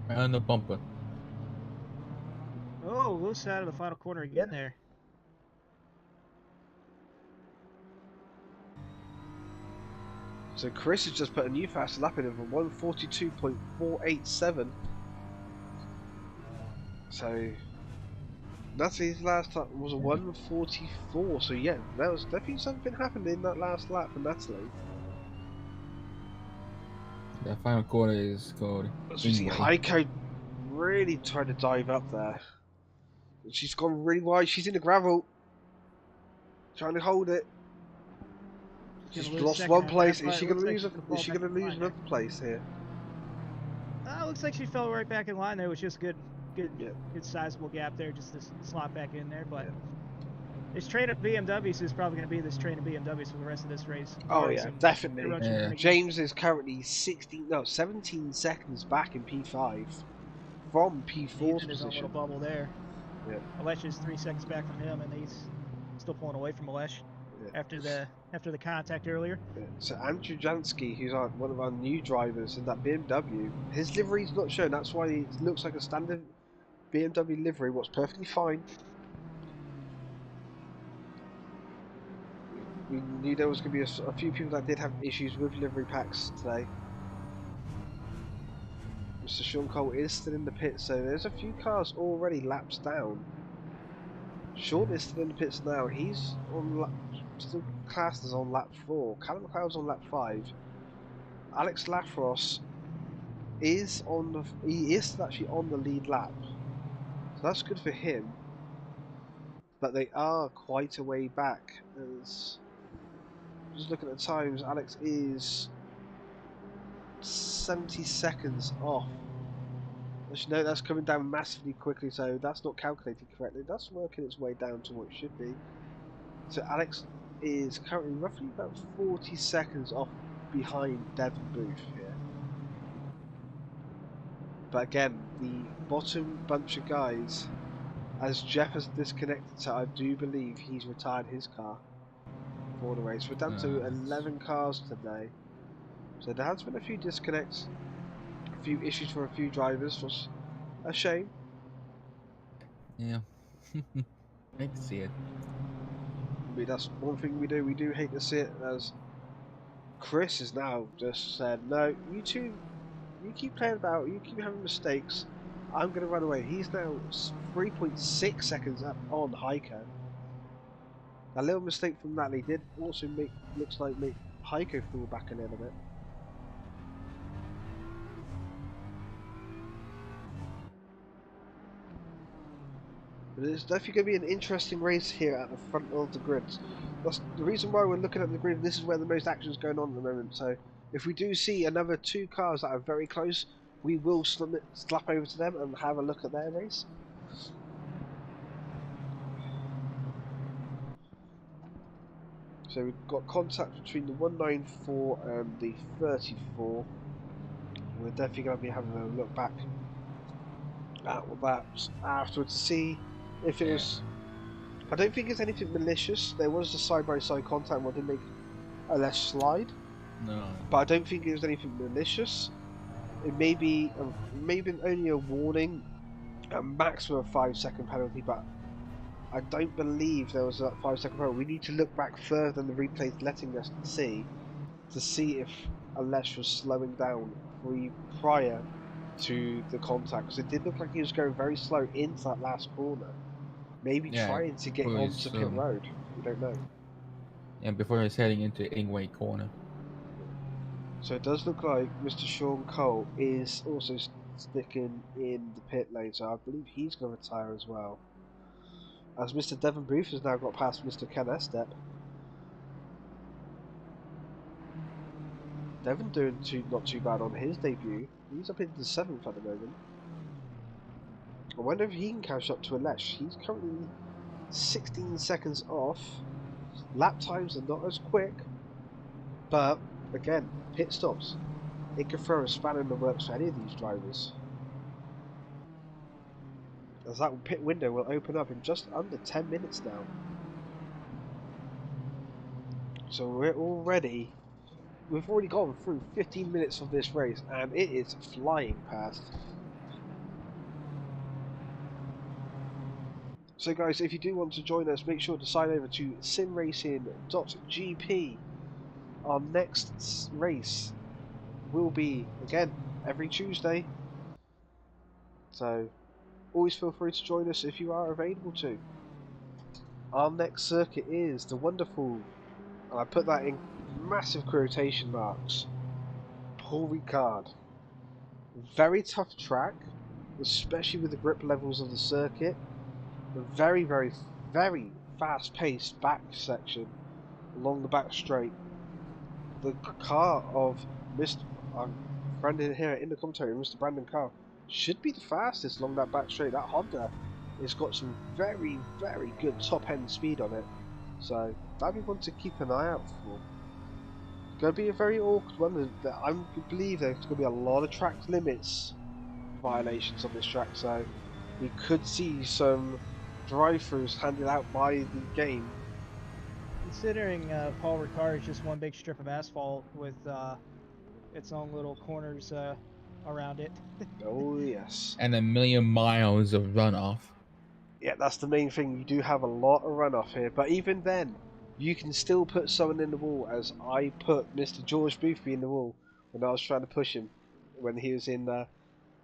on the bumper. Oh, loose out of the final corner again there. So Chris has just put a new fast lap in of a 142.487. So Natalie's last lap was a 144. So yeah, there was definitely something happened in that last lap for Natalie. That final quarter is called. As we see Ingwe. Heiko really trying to dive up there. She's gone really wide. She's in the gravel, trying to hold it. She's lost one place. Is she going to lose? Is she going to lose another place here? Looks like she fell right back in line there, which is good, Yeah. good sizable gap there, just to slot back in there. But this train of BMWs is probably going to be this train of BMWs for the rest of this race. Oh yeah, definitely. Yeah. James is currently 17 seconds back in P5 from He's P4's in his own little position. bubble there. Yeah. Alesh is 3 seconds back from him, and he's still pulling away from Alesh after the contact earlier. Yeah. So Andrew Jansky, who's one of our new drivers in that BMW, his livery's not shown. That's why it looks like a standard BMW livery, what's perfectly fine. We knew there was going to be a few people that did have issues with livery packs today. Mr. Sean Cole is still in the pit, so there's a few cars already laps down. Sean is still in the pits now. He's on still classed as on lap 4. Callum McLeod's on lap 5. Alex Lafros is still actually on the lead lap, so that's good for him. But they are quite a way back. As just looking at the times, Alex is 70 seconds off. Actually, no, that's coming down massively quickly, so that's not calculated correctly. That's working its way down to what it should be. So Alex is currently roughly about 40 seconds off behind Devon Booth here. But again, the bottom bunch of guys, as Jeff has disconnected, so I do believe he's retired his car for the race. We're down to 11 cars today. So there has been a few disconnects, a few issues for a few drivers, which is a shame. Yeah. Hate to see it. But that's one thing we do hate to see it, as Chris has now just said, no, you two, you keep playing about, you keep having mistakes, I'm going to run away. He's now 3.6 seconds up on Heiko. A little mistake from Natalie did also make Heiko fall back a little bit. But it's definitely going to be an interesting race here at the front of the grid. That's the reason why we're looking at the grid. This is where the most action is going on at the moment. So if we do see another 2 cars that are very close, we will slap over to them and have a look at their race. So we've got contact between the 194 and the 34. We're definitely going to be having a look back at that afterwards to see if it was. I don't think it's anything malicious. There was a side-by-side contact where they make a less slide. No. But I don't think it was anything malicious. It may be only a warning, a maximum of 5-second penalty, but I don't believe there was a 5-second penalty. We need to look back further than the replay's letting us see to see if Alesh was slowing down prior to the contact, because it did look like he was going very slow into that last corner. Maybe trying to get onto pit road. We don't know. And before he's heading into Ingwe corner. So it does look like Mr. Sean Cole is also sticking in the pit lane, so I believe he's going to retire as well. As Mr. Devon Booth has now got past Mr. Ken Estep. Devon doing not too bad on his debut. He's up into 7th at the moment. I wonder if he can catch up to Alesh. He's currently 16 seconds off. Lap times are not as quick, but again, pit stops. It could throw a spanner in the works for any of these drivers. As that pit window will open up in just under 10 minutes now. So we've already gone through 15 minutes of this race and it is flying past. So guys, if you do want to join us, make sure to sign over to simracing.gp. Our next race will be, again, every Tuesday. So always feel free to join us if you are available to. Our next circuit is the wonderful, and I put that in massive quotation marks, Paul Ricard. Very tough track, especially with the grip levels of the circuit. A very, very, very fast-paced back section along the back straight. The car of Mr. Friend in here in the commentary, Mr. Brandon Carr, should be the fastest along that back straight. That Honda has got some very, very good top-end speed on it. So that'd be one to keep an eye out for. Going to be a very awkward one. I believe there's going to be a lot of track limits violations on this track, so we could see some drive-throughs handed out by the game. Considering Paul Ricard is just one big strip of asphalt with its own little corners around it. Oh yes. And a million miles of runoff. Yeah, that's the main thing. You do have a lot of runoff here, but even then, you can still put someone in the wall, as I put Mr. George Boothby in the wall when I was trying to push him when he was in the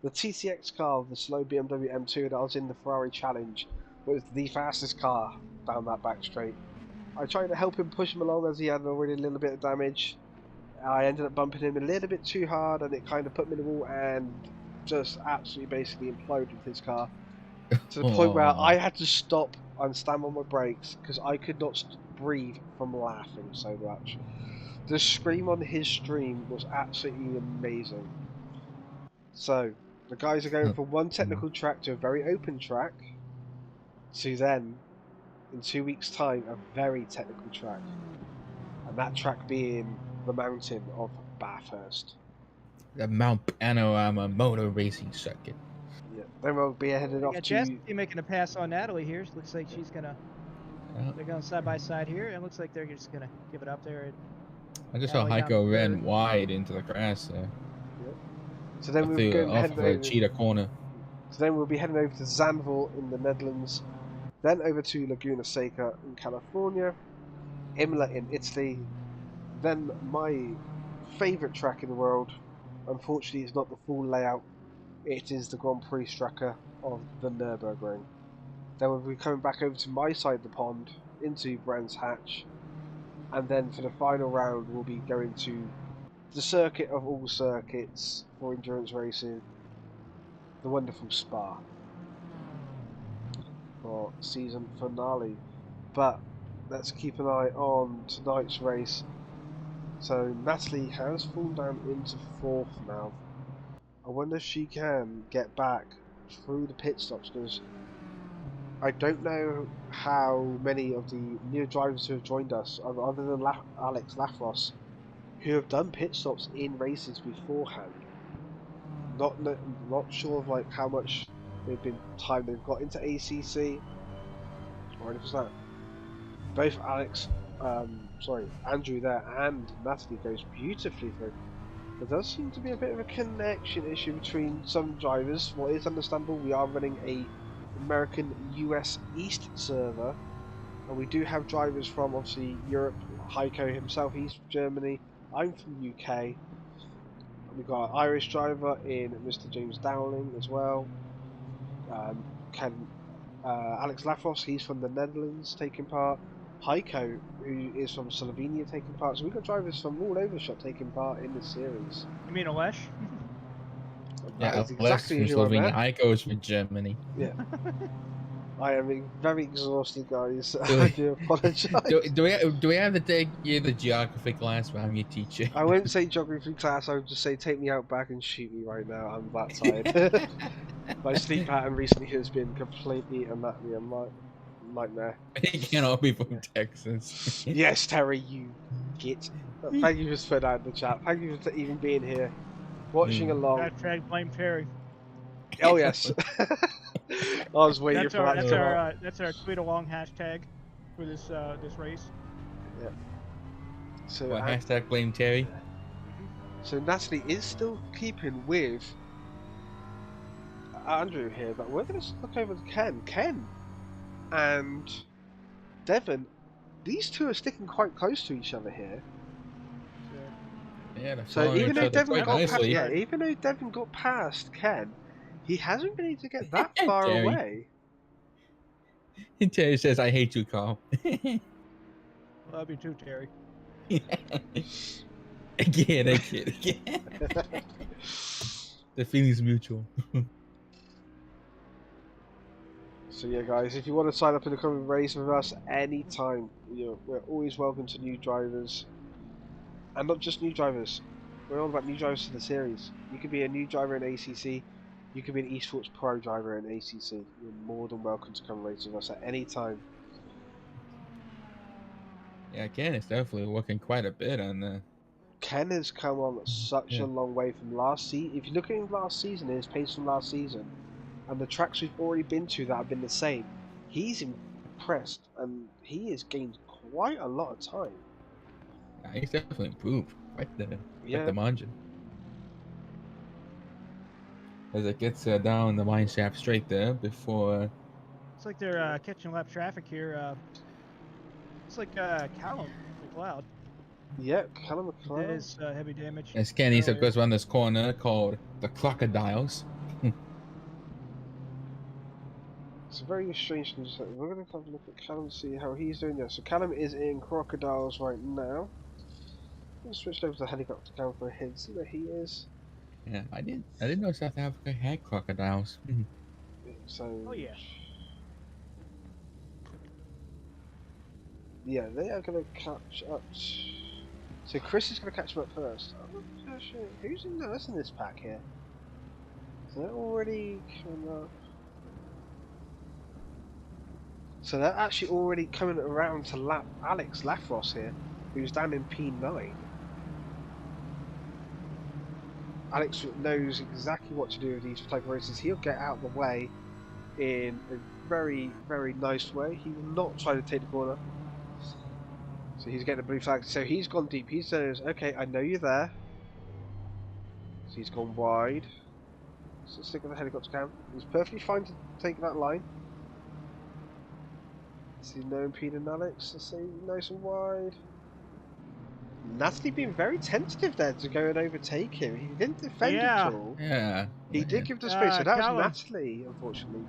TCX car, the slow BMW M2 that I was in the Ferrari Challenge, was the fastest car down that back straight. I tried to help him push him along as he had already a little bit of damage. I ended up bumping him a little bit too hard and it kind of put me in the wall and just absolutely basically imploded his car. To the point where I had to stop and stand on my brakes because I could not breathe from laughing so much. The scream on his stream was absolutely amazing. So, the guys are going from one technical track to a very open track to then, in 2 weeks' time, a very technical track. And that track being the mountain of Bathurst. The Mount Panorama Motor Racing Circuit. Yeah. Then we'll be headed off to... Jesse making a pass on Natalie here. Looks like she's gonna... They're going side by side here, and it looks like they're just gonna give it up there. I just saw Heiko ran wide into the grass there. Yep. So then we'll go off the cheetah corner. So then we'll be heading over to Zandvoort in the Netherlands, then over to Laguna Seca in California, Imola in Italy, then my favourite track in the world. Unfortunately, it's not the full layout. It is the Grand Prix tracker of the Nürburgring. Then we'll be coming back over to my side of the pond, into Brands Hatch, and then for the final round we'll be going to the circuit of all circuits for endurance racing, the wonderful Spa, for season finale. But let's keep an eye on tonight's race. So Natalie has fallen down into 4th now. I wonder if she can get back through the pit stops, because I don't know how many of the new drivers who have joined us, other than Alex Lafros, who have done pit stops in races beforehand. Not sure of like how much time they've got into ACC or anything like that. Both Andrew there and Natalie goes beautifully through. There does seem to be a bit of a connection issue between some drivers. What is understandable, we are running a American US East server, and we do have drivers from obviously Europe. Heiko himself, he's from Germany. I'm from UK. We've got an Irish driver in Mr. James Dowling as well. Alex Lafros, he's from the Netherlands, taking part. Heiko, who is from Slovenia, taking part. So we've got drivers from all over the shop taking part in this series. You mean Alesh? That Yeah, is exactly from who I Slovenia. meant. I goes for Germany. Yeah. I am very exhausted, guys. Do I we- do apologise. Do we have to take you the geography class where I'm your teacher? I won't say geography class, I would just say take me out back and shoot me right now. I'm that tired. My sleep pattern recently has been completely a nightmare. You can't all be from Texas. Yes, Terry, you git. Thank you for putting that in the chat. Thank you for even being here, watching along. Hashtag blame Terry. Oh yes. I was waiting That's for our that to come out. that's our tweet along hashtag for this this race. So, Well, hashtag blame Terry. so Natalie is still keeping with Andrew here, but we're going to look over to Ken. Ken and Devon, these two are sticking quite close to each other here. Yeah, So even though Devon got past, nicely. even though Devon got past Ken, he hasn't been able to get that far Terry. away. And Terry says, "I hate you, Carl." Love you too, Terry. Again. The feeling's mutual. So yeah, guys, if you want to sign up in the coming race with us anytime, we're always welcome to new drivers, and not just new drivers. We're all about new drivers to the series. You could be a new driver in ACC, you could be an esports pro driver in ACC. You're more than welcome to come race with us at any time. Yeah, Ken is definitely working quite a bit on the. Ken has come on such a long way from last season. If you look at last season, his pace from last season, and the tracks we've already been to that have been the same, he's impressed, and he has gained quite a lot of time. Yeah, he's definitely improved quite the margin. As it gets down the mine shaft straight there before. It's like they're catching lap traffic here. It's like Callum McLeod. Yeah, Callum He McLeod. does heavy damage. As Ken earlier. goes around this corner called the Crocodiles. It's a very strange thing to say. We're going to have a look at Callum and see how he's doing there. So Callum is in Crocodiles right now. Let's switch over to the helicopter cam for him, see where he is. Yeah, I didn't know South Africa had crocodiles. So. Oh yeah. Yeah, they are going to catch up. So Chris is going to catch him up first. Oh, who's in this pack here? So they're already coming up. So they're actually already coming around to lap Alex Lafros here, who's down in P9. Alex knows exactly what to do with these type of races. He'll get out of the way in a very, very nice way. He will not try to take the corner. So he's getting a blue flag. So he's gone deep. He says, okay, I know you're there. So he's gone wide. So stick with the helicopter cam. He's perfectly fine to take that line. See no impeding Alex. Let's see nice and wide. Natalie being very tentative there to go and overtake him. He didn't defend at all. Yeah. He did give the space, so that Callum. was Natalie, unfortunately.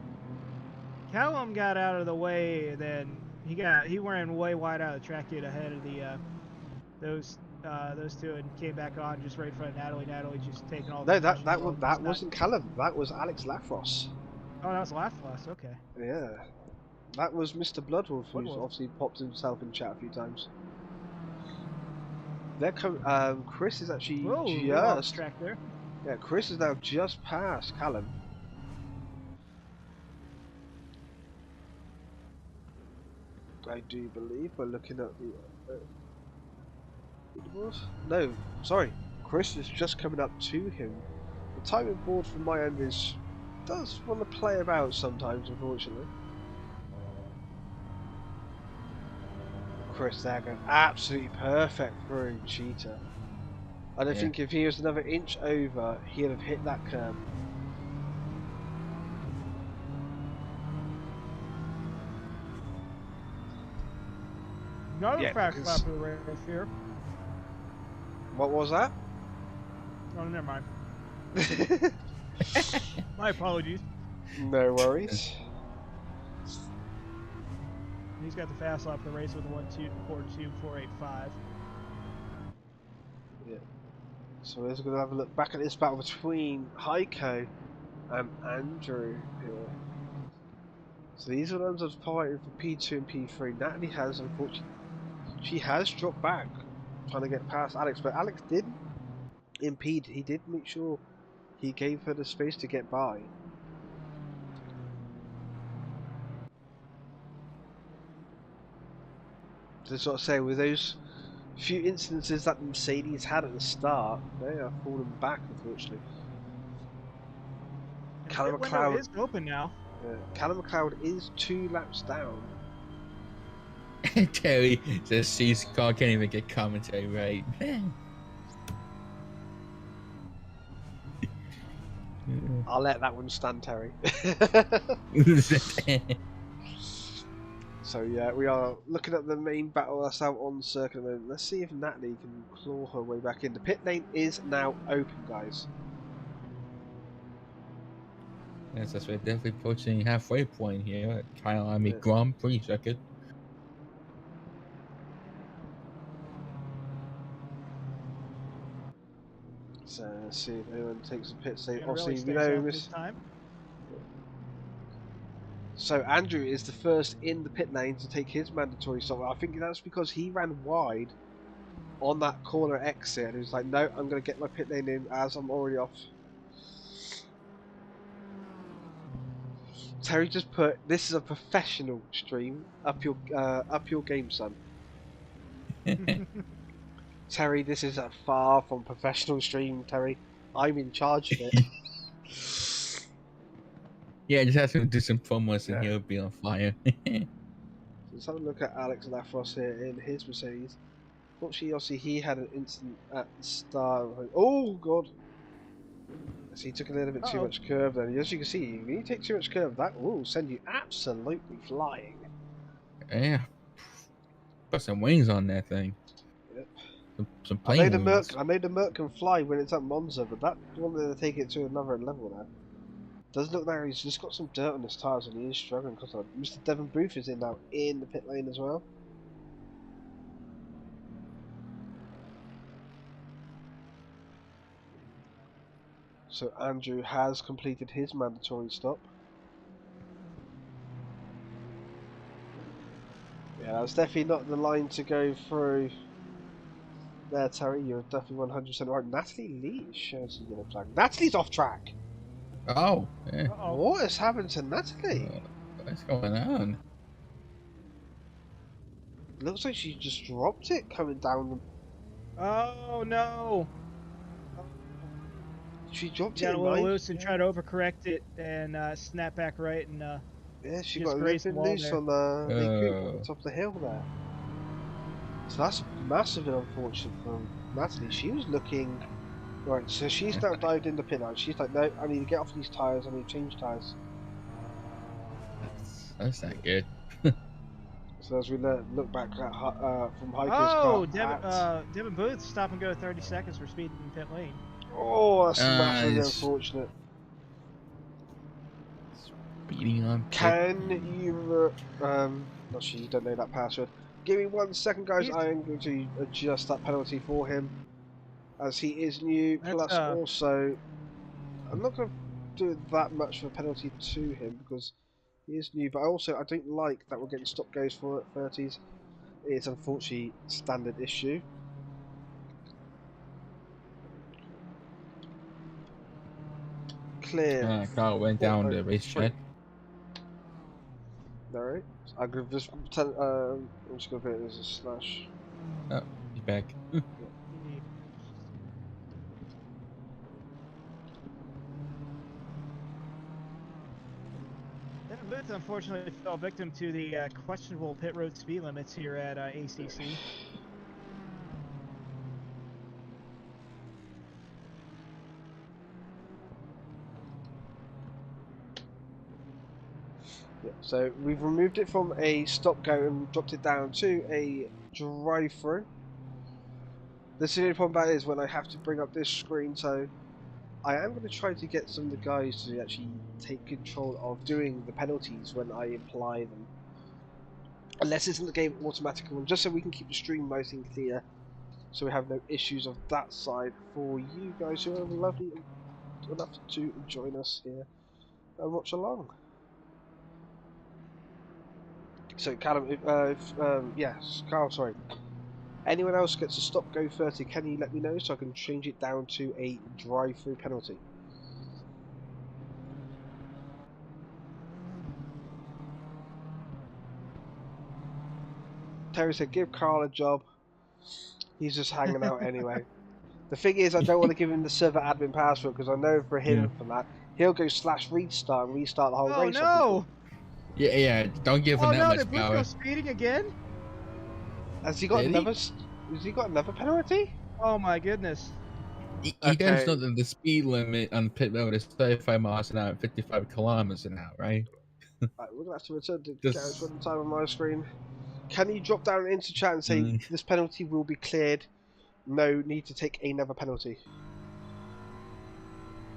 Callum got out of the way, and then he ran way wide out of the track, get ahead of the those two, and came back on just right in front of Natalie. Natalie just taking all the. No, that wasn't Callum. That was Alex Lafros. Oh, that was Lafros. Okay. Yeah, that was Mr. Bloodwolf, who's Bloodwolf. obviously popped himself in chat a few times. They're Chris is actually Whoa, way off just. track there. Yeah, Chris is now just past Callum. I do believe we're looking at the. No, sorry. Chris is just coming up to him. The timing board from my end does want to play about sometimes, unfortunately. Chris there going absolutely perfect through Cheetah. I don't think if he was another inch over, he'd have hit that curb. Another Yeah, fast because- lap of the race here. What was that? Oh, never mind. My apologies. No worries. He's got the fast lap of the race with a 1:42.485. Yeah. So we're going to have a look back at this battle between Heiko and Andrew here. So these are the ones I was fighting for P2 and P3. Natalie has, unfortunately, she has dropped back, trying to get past Alex, but Alex didn't impede. He did make sure he gave her the space to get by. To sort of say, with those few instances that Mercedes had at the start, they are falling back, unfortunately. And the Callum pit window McLeod is open now. Callum McLeod is 2 laps down. Terry says his car can't even get commentary right. I'll let that one stand, Terry. So yeah, we are looking at the main battle that's out on the circuit at the moment. Let's see if Natalie can claw her way back in. The pit lane is now open, guys. Yes, that's right. Definitely approaching halfway point here at Kyalami Yeah. Grand Prix circuit. So let's see if anyone takes a pit He's save. gonna really Obviously, we stay know soft this time. So Andrew is the first in the pit lane to take his mandatory stop. I think that's because he ran wide on that corner exit and he was like, no, I'm going to get my pit lane in as I'm already off. Terry just put, this is a professional stream. Up your game, son. Terry, this is a far from professional stream, Terry. I'm in charge of it. Yeah, just have to do some promos and Yeah. he'll be on fire. Let's have a look at Alex Lafros here in his Mercedes. Fortunately, obviously, he had an incident at the start. Oh, God. So he took a little bit too much curve then. As you can see, when you take too much curve, that will send you absolutely flying. Yeah. Put some wings on that thing. Yep. Some I plane know wings. the Merc can fly when it's at Monza, but that wanted to take it to another level now. Does look like he's just got some dirt on his tyres and he is struggling because Mr. Devon Booth is in now in the pit lane as well. So Andrew has completed his mandatory stop. Yeah, that's definitely not the line to go through. There, Terry, you're definitely 100% right. Natalie Lee shows a yellow flag. Natalie's off track. Oh, yeah. What has happened to Natalie? What's going on? Looks like she just dropped it coming down. Oh no! She dropped Got it a in little line. loose and tried to overcorrect it and snap back right and Yeah, she just got a little grazed the bit wall loose there. on the top of the hill there. So that's massively unfortunate for Natalie. She was looking right. So she's now dived in the pit line. She's like, no, I need to get off these tyres. I need to change tyres. That's not good. So as we look back at from Heiko's Oh, car, Devin Booth stop and go 30 seconds for speeding in pit lane. oh, that's massively It's unfortunate. beating on. Can you actually you don't know that password. Give me 1 second, guys. I am going to adjust that penalty for him, as he is new. Plus, also, I'm not going to do that much of a penalty to him because he is new. But also, I don't like that we're getting stop goes for at 30s. It's unfortunately a standard issue. Clear. Car went down the racetrack. Alright. I'm going to just pretend. I'm just going to put it as a slash. Oh, he's back. Devin Booth unfortunately fell victim to the questionable pit road speed limits here at ACC. Yeah, so we've removed it from a stop go and dropped it down to a drive through. The only problem about it is when I have to bring up this screen, so I am going to try to get some of the guys to actually take control of doing the penalties when I apply them. unless it's in the game automatic one, just so we can keep the stream nice and clear, so we have no issues of that side for you guys who are lovely enough to join us here and watch along. So Callum, yes, Carl, sorry. Anyone else gets a stop go 30, can you let me know so I can change it down to a drive-through penalty? Terry said, give Carl a job. He's just hanging out anyway. The thing is, I don't want to give him the server admin password because I know for him for that, he'll go /restart and restart the whole Oh race on people. no! Yeah, don't give him Oh that no, much did Blue power. go speeding again? Has he got Did he? another? Has he got another penalty? Oh my goodness. You guys Okay. know that the speed limit on pit road is 35 miles an hour and 55 kilometers an hour, right? Right, we're gonna have to return to garage Just one time on my screen. Can you drop down into chat and say this penalty will be cleared? No need to take another penalty.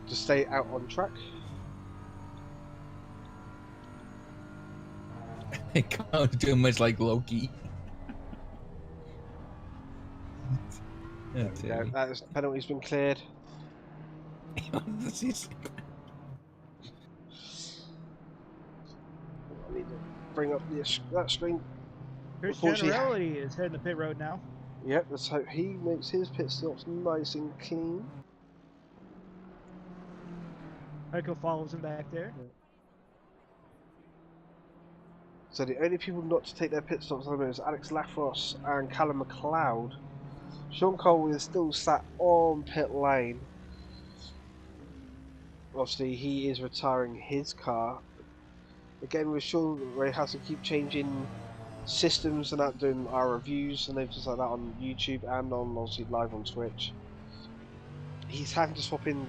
To stay out on track. it can't do much like Loki. There we go. That is, the penalty's been cleared. I need to bring up that screen. Chris Unfortunately, Generality is heading to pit road now. yep, let's hope he makes his pit stops nice and clean. Heiko follows him back there. Yeah. So the only people not to take their pit stops at the moment is Alex Lafros and Callum McLeod. Sean Cole is still sat on pit lane. Obviously, he is retiring his car. Again, with Sean, where he has to keep changing systems and that, doing our reviews and everything like that on YouTube and on obviously live on Twitch. He's having to swap in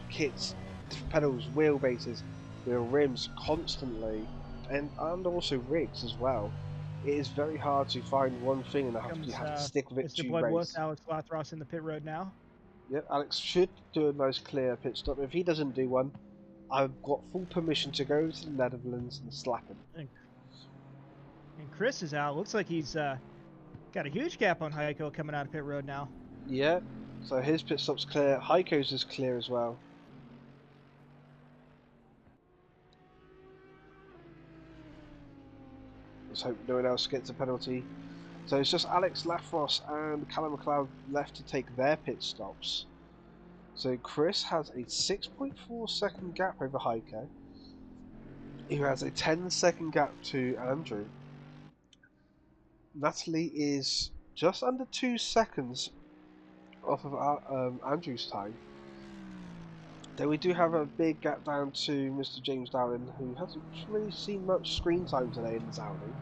kits, different pedals, wheelbases, wheel rims constantly, and also rigs as well. It is very hard to find one thing and you have to stick with it Mr. to Bloodworth, race. Alex Lothros in the pit road now. Yep, Alex should do a nice clear pit stop. If he doesn't do one, I've got full permission to go to the Netherlands and slap him. And Chris is out. Looks like he's got a huge gap on Heiko coming out of pit road now. Yeah, so his pit stop's clear. Heiko's is clear as well. Let's hope no one else gets a penalty. So it's just Alex Lafros and Callum McLeod left to take their pit stops. So Chris has a 6.4 second gap over Heiko. He has a 10-second gap to Andrew. Natalie is just under 2 seconds off of Andrew's time. Then we do have a big gap down to Mr. James Dowling, who hasn't really seen much screen time today in this outing.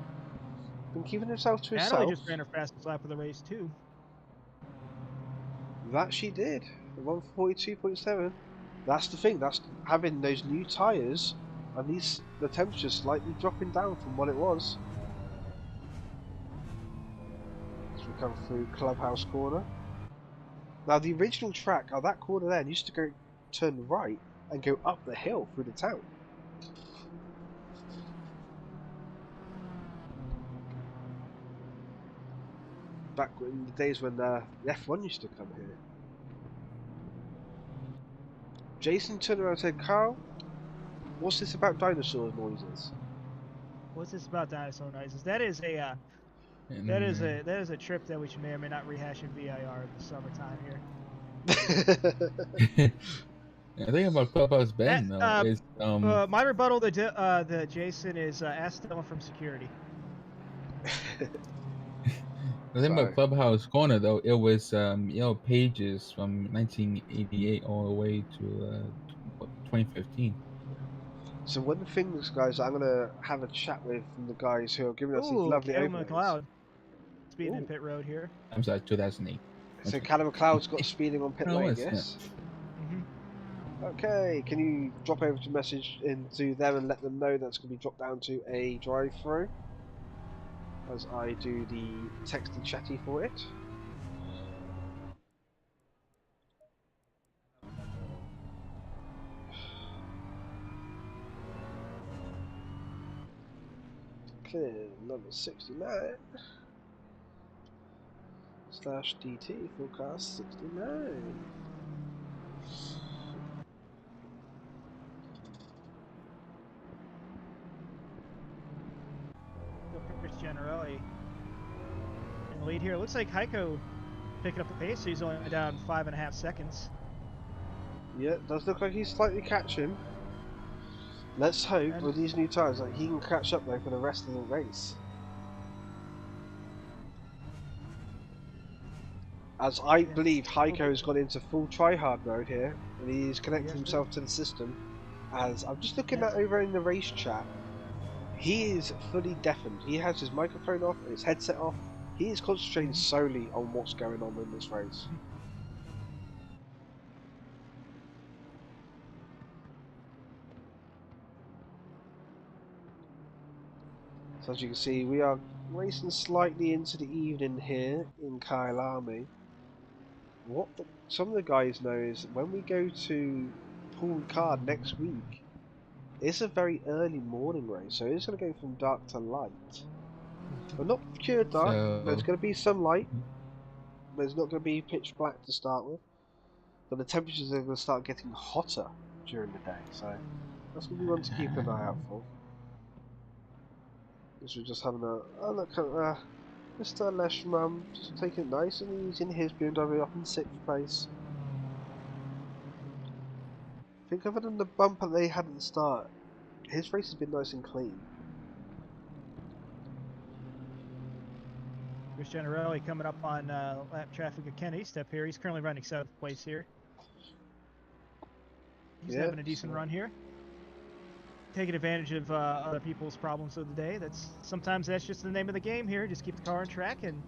Been keeping himself to Natalie himself. just ran her fastest lap of the race too. That she did. 142.7. That's the thing. That's having those new tyres and the temperature slightly dropping down from what it was. As we come through Clubhouse Corner. Now the original track, that corner there, used to turn right and go up the hill through the town. Back in the days when the F1 used to come here. Jason turned around and said, Carl, what's this about dinosaur noises? What's this about dinosaur noises? That is a that is a trip that we may or may not rehash in VIR in the summertime here. The thing about Clubhouse Ben though is my rebuttal to Jason is ask someone from security. the thing about Clubhouse Corner though, it was pages from 1988 all the way to 2015. So one of the things, guys, I'm gonna have a chat with the guys who are giving us these lovely Callum overlays. McLeod speeding in pit road here. I'm sorry, 2008. So Callum McLeod's got speeding on pit lane, yes? Mm-hmm. Okay, can you drop over to message into them and let them know that's going to be dropped down to a drive-through? As I do the texty chatty for it. clear number 69 /DT forecast 69. Chris Generelli in the lead here. It looks like Heiko picking up the pace, so he's only down 5.5 seconds. Yeah, does look like he's slightly catching. Let's hope with these new tyres that he can catch up though for the rest of the race. As I believe Heiko has gone into full try-hard mode here, and he's connected himself to the system. As I'm just looking at over in the race chat, he is fully deafened. He has his microphone off and his headset off. He is concentrating solely on what's going on in this race. So as you can see, we are racing slightly into the evening here in Kyalami. Some of the guys know is when we go to Paul Ricard next week, it's a very early morning race, so it's going to go from dark to light. But not pure dark, there's going to be some light. There's not going to be pitch black to start with. But the temperatures are going to start getting hotter during the day, so that's what we want to keep an eye out for. We're just having a look at Mr. Leshram, just taking it nice and easy in his BMW up in 6th place. I think other than the bump that they had at the start, his race has been nice and clean. Chris Generelli coming up on lap traffic at Ken Estep here. He's currently running 7th place here. He's having a decent run here. Taking advantage of other people's problems of the day. Sometimes that's just the name of the game here. Just keep the car on track and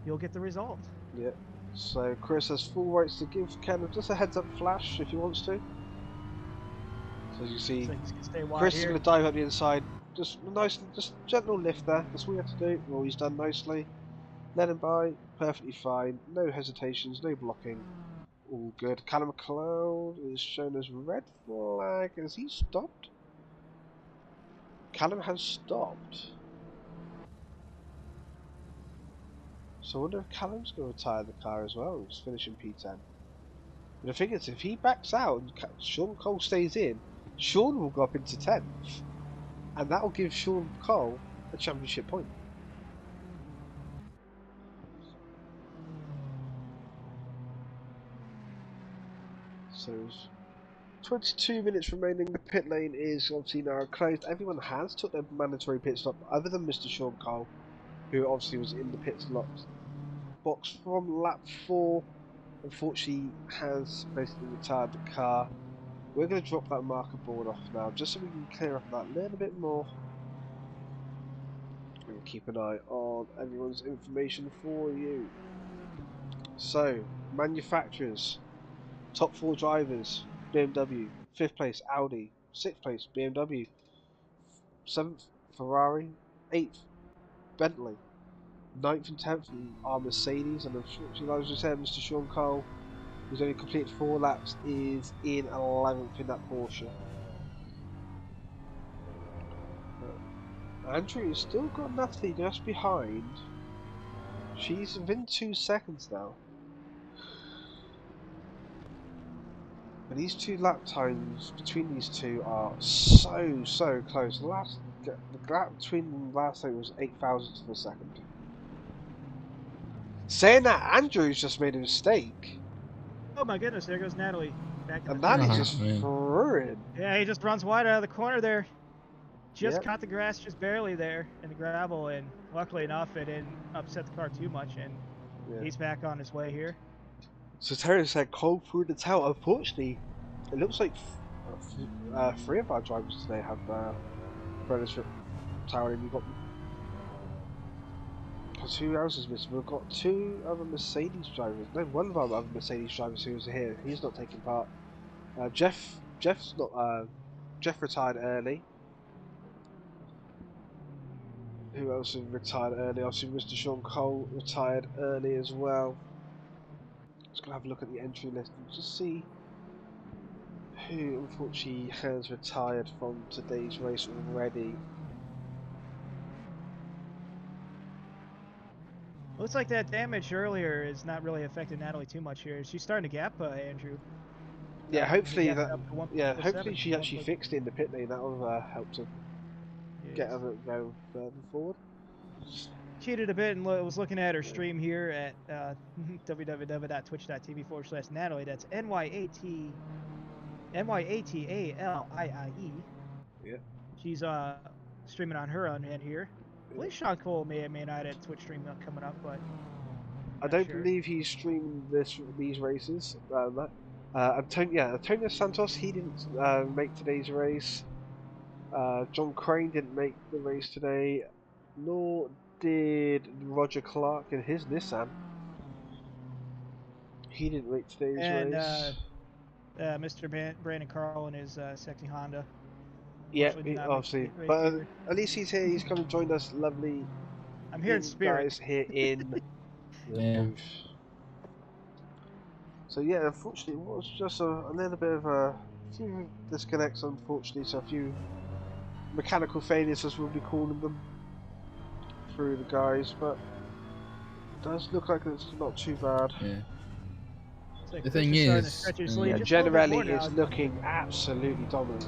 you'll get the result. Yeah. So Chris has full rights to give Ken just a heads up flash if he wants to. So as you see, Chris is going to dive up the inside. Just nice, just gentle lift there. That's all you have to do. Well, he's done nicely. Let him by, perfectly fine. No hesitations, no blocking. All good. Callum McLeod is shown as red flag. Has he stopped? Callum has stopped. So I wonder if Callum's going to retire the car as well and just finish in P10. But the thing is, if he backs out and Sean Cole stays in, Sean will go up into 10th. And that will give Sean Cole a championship point. So 22 minutes remaining. The pit lane is obviously now closed. Everyone has took their mandatory pit stop other than Mr. Sean Cole, who obviously was in the pit stop box from lap 4. Unfortunately has basically retired the car. We're going to drop that marker board off now just so we can clear up that little bit more. We'll keep an eye on everyone's information for you. So, manufacturers, top 4 drivers, BMW, 5th place Audi, 6th place BMW, 7th Ferrari, 8th Bentley, 9th and 10th are Mercedes, and unfortunately, as I said, Mr. Sean Cole, who's only completed 4 laps, is in 11th in that Porsche. Andrew has still got Natalie just behind. She's within 2 seconds now. But these 2 lap times between these two are so close. The gap between them last night was 8 thousandths of a second. Saying that, Andrew's just made a mistake. Oh my goodness, there goes Natalie. Back in And the that is finish. just through. Yeah, he just runs wide out of the corner there. Just caught the grass just barely there in the gravel, and luckily enough it didn't upset the car too much, and he's back on his way here. So Terry said Cole through the tail. Unfortunately, it looks like 3 of our drivers today have Brothers Tower, and we've got, because who else is missing? We've got 2 other Mercedes drivers. No, 1 of our other Mercedes drivers who's here. He's not taking part. Jeff's not. Jeff retired early. Who else retired early? Obviously, Mr. Sean Cole retired early as well. Just gonna have a look at the entry list and just see who unfortunately has retired from today's race already. Looks like that damage earlier is not really affecting Natalie too much here. She's starting to gap Andrew. Yeah, hopefully gap that. up to Yeah, 1.47, hopefully she actually 1.4. fixed it in the pit lane. That will help to get Yes. her go further forward. Cheated a bit and was looking at her stream here at www.twitch.tv/Natalie. That's NYATALIIE. Yeah. She's streaming on her own end here. I believe Sean Cole may not have a Twitch stream coming up, but I don't believe he's streamed these races. Antonio Santos, he didn't make today's race. John Crane didn't make the race today, nor did Roger Clark in his Nissan. He didn't make today's race. Mr. Brandon Carl in his sexy Honda. Yeah, obviously, but at least he's here. He's come and joined us. Lovely. I'm here in spirit. Guys here in the booth. So yeah, unfortunately, it was just a little bit of a few disconnects. Unfortunately, so a few mechanical failures, as we'll be calling them, through the guys. But it does look like it's not too bad. Yeah. Like the thing is, Generelli is looking absolutely dominant.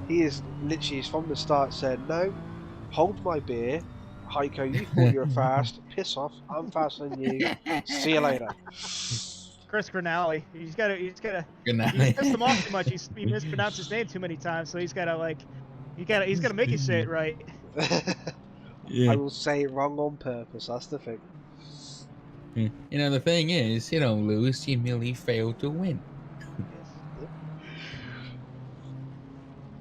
He is literally from the start said, "No, hold my beer, Heiko. You thought you were fast. Piss off. I'm faster than you. See you later." Chris Grinali. He's gotta. He pissed him off too much. He mispronounced his name too many times, so he's gotta he's gonna make you say it right. Yeah. I will say it wrong on purpose. That's the thing. You know, the thing is, you don't lose, you merely fail to win.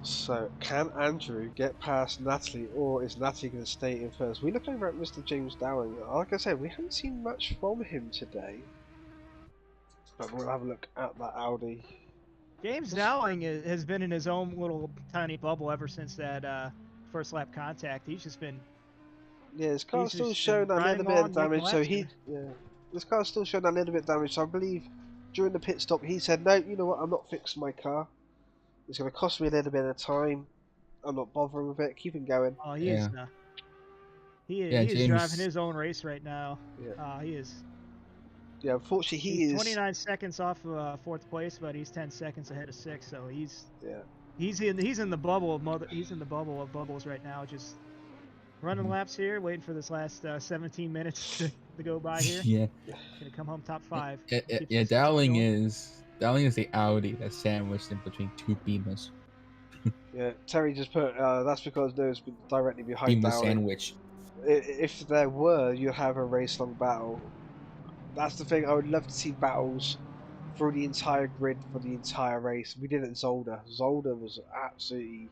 So, can Andrew get past Natalie, or is Natalie going to stay in first? We look over at Mr. James Dowling. Like I said, we haven't seen much from him today. But we'll have a look at that Audi. James Dowling has been in his own little tiny bubble ever since that first lap contact. He's just been... Yeah, his car's still showing a little bit of damage, so this car's still showing a little bit of damage, so I believe during the pit stop he said, "No, you know what, I'm not fixing my car. It's going to cost me a little bit of time. I'm not bothering with it. Keep him going." Oh, he is. He is driving his own race right now. Yeah. He is. Yeah, unfortunately he's 29 seconds off of fourth place, but he's 10 seconds ahead of sixth. So he's in the bubble of bubbles right now, just running laps here, waiting for this last 17 minutes to go by here. Yeah. Gonna come home top 5. Yeah, Dowling is the Audi that's sandwiched in between two Beamers. Yeah, Terry just put that's because there's been directly behind Beamer Dowling. sandwich. If there were, you'd have a race-long battle. That's the thing. I would love to see battles through the entire grid for the entire race. We did it at Zolder. Zolder was absolutely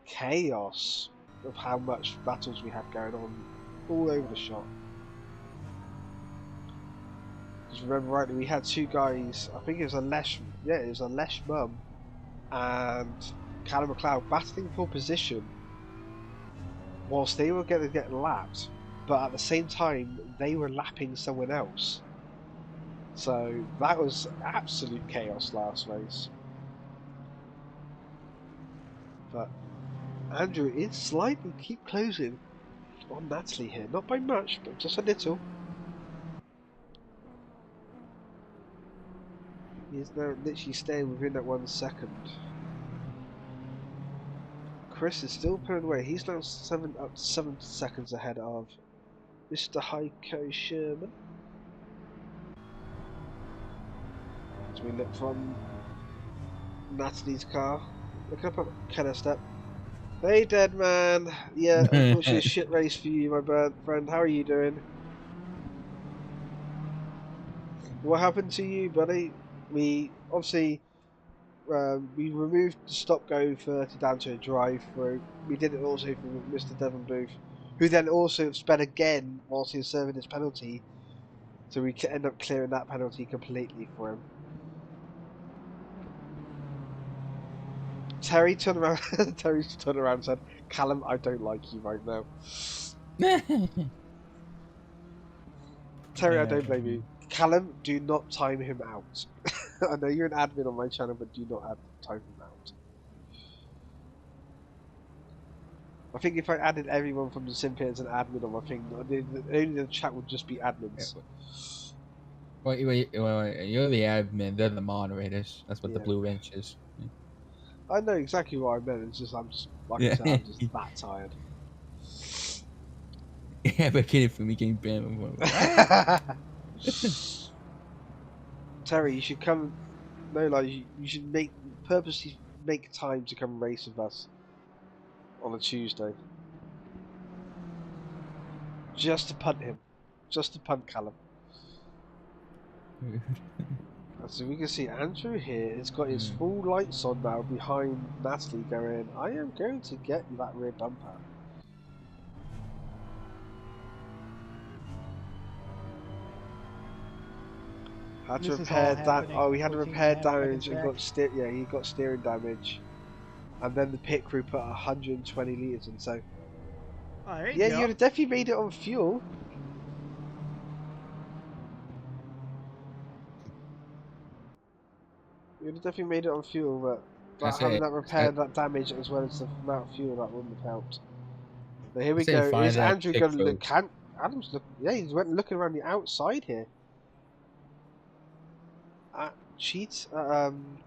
chaos of how much battles we had going on all over the shop. Because remember rightly, we had two guys. I think it was a Lesh. Yeah, it was a Lesh Mum and Callum McLeod battling for position whilst they were going to get lapped, but at the same time they were lapping someone else. So that was absolute chaos last race. But Andrew is slightly keep closing on Natalie here, not by much, but just a little. He is now literally staying within that 1 second. Chris is still pulling away. He's now up to 7 seconds ahead of Mr. Heiko Sherman. As we look from Natalie's car, look up at Kenner Step. Hey, dead man. Yeah, unfortunately, a shit race for you, my friend. How are you doing? What happened to you, buddy? We obviously we removed the stop-go 30 down to a drive-through. We did it also for Mr. Devon Booth, who then also sped again whilst he was serving his penalty. So we end up clearing that penalty completely for him. Terry turned around. Terry turned around and said, "Callum, I don't like you right now." Terry, I don't blame you. Callum, do not time him out. I know you're an admin on my channel, but do not time him out. I think if I added everyone from the Simpit as an admin on my thing, only the chat would just be admins. Wait, you're the admin. They're the moderators. That's what the Yeah. blue wrench is. Yeah. I know exactly what I meant. It's just I'm just like I said, I'm just that tired. Yeah, but kidding for me getting banned. What? Terry, you should come. No, like you should purposely make time to come race with us on a Tuesday, just to punt him, just to punt Callum. So we can see Andrew here. It's got his full lights on now behind Natalie, going, "I am going to get that rear bumper." Had to repair that. Oh, he had to repair damage and got he got steering damage, and then the pit crew put 120 liters in. So Oh, there you yeah, go. you'd have definitely made it on fuel. You'd have definitely made it on fuel, but having that repaired that damage as well as the amount of fuel that wouldn't have helped. But here we go. Is Andrew going to look? Adam's look. Yeah, he's went looking around the outside here.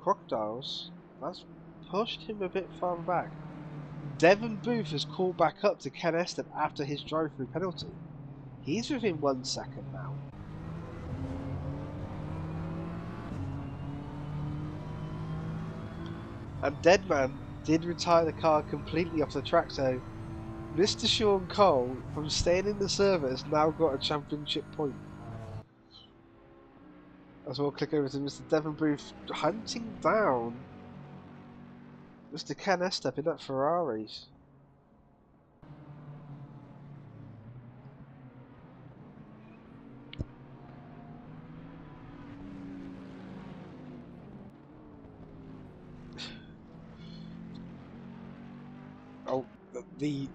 Crocodiles. That's pushed him a bit farther back. Devon Booth has caught back up to Ken Estep after his drive-through penalty. He's within 1 second now. And Deadman did retire the car completely off the track, so Mr. Sean Cole, from staying in the server, has now got a championship point. As well, click over to Mr. Devon Booth hunting down Mr. Ken Estep in that Ferrari. Oh, the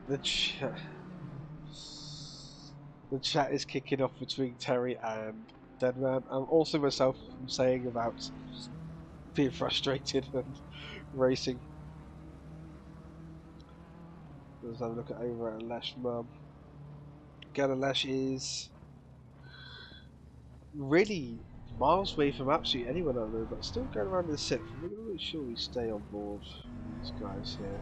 chat is kicking off between Terry and Deadman, and also myself saying about being frustrated and racing. Let's have a look over at Lesh Mum. Lesh is really miles away from absolutely anyone out there, but still going around in 6th. We're going to make sure we stay on board with these guys here.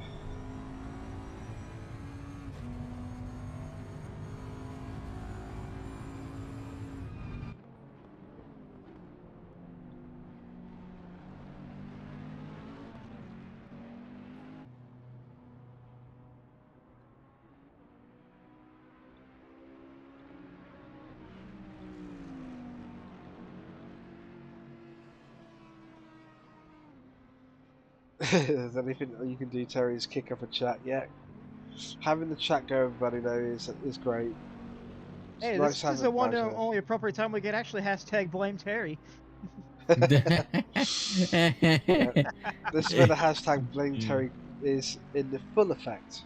If there's anything you can do, Terry, is kick up a chat. Yeah, having the chat go, everybody know is great. Hey, this is the one only appropriate time we can actually hashtag blame Terry. Yeah. This is where the hashtag blame Terry is in the full effect.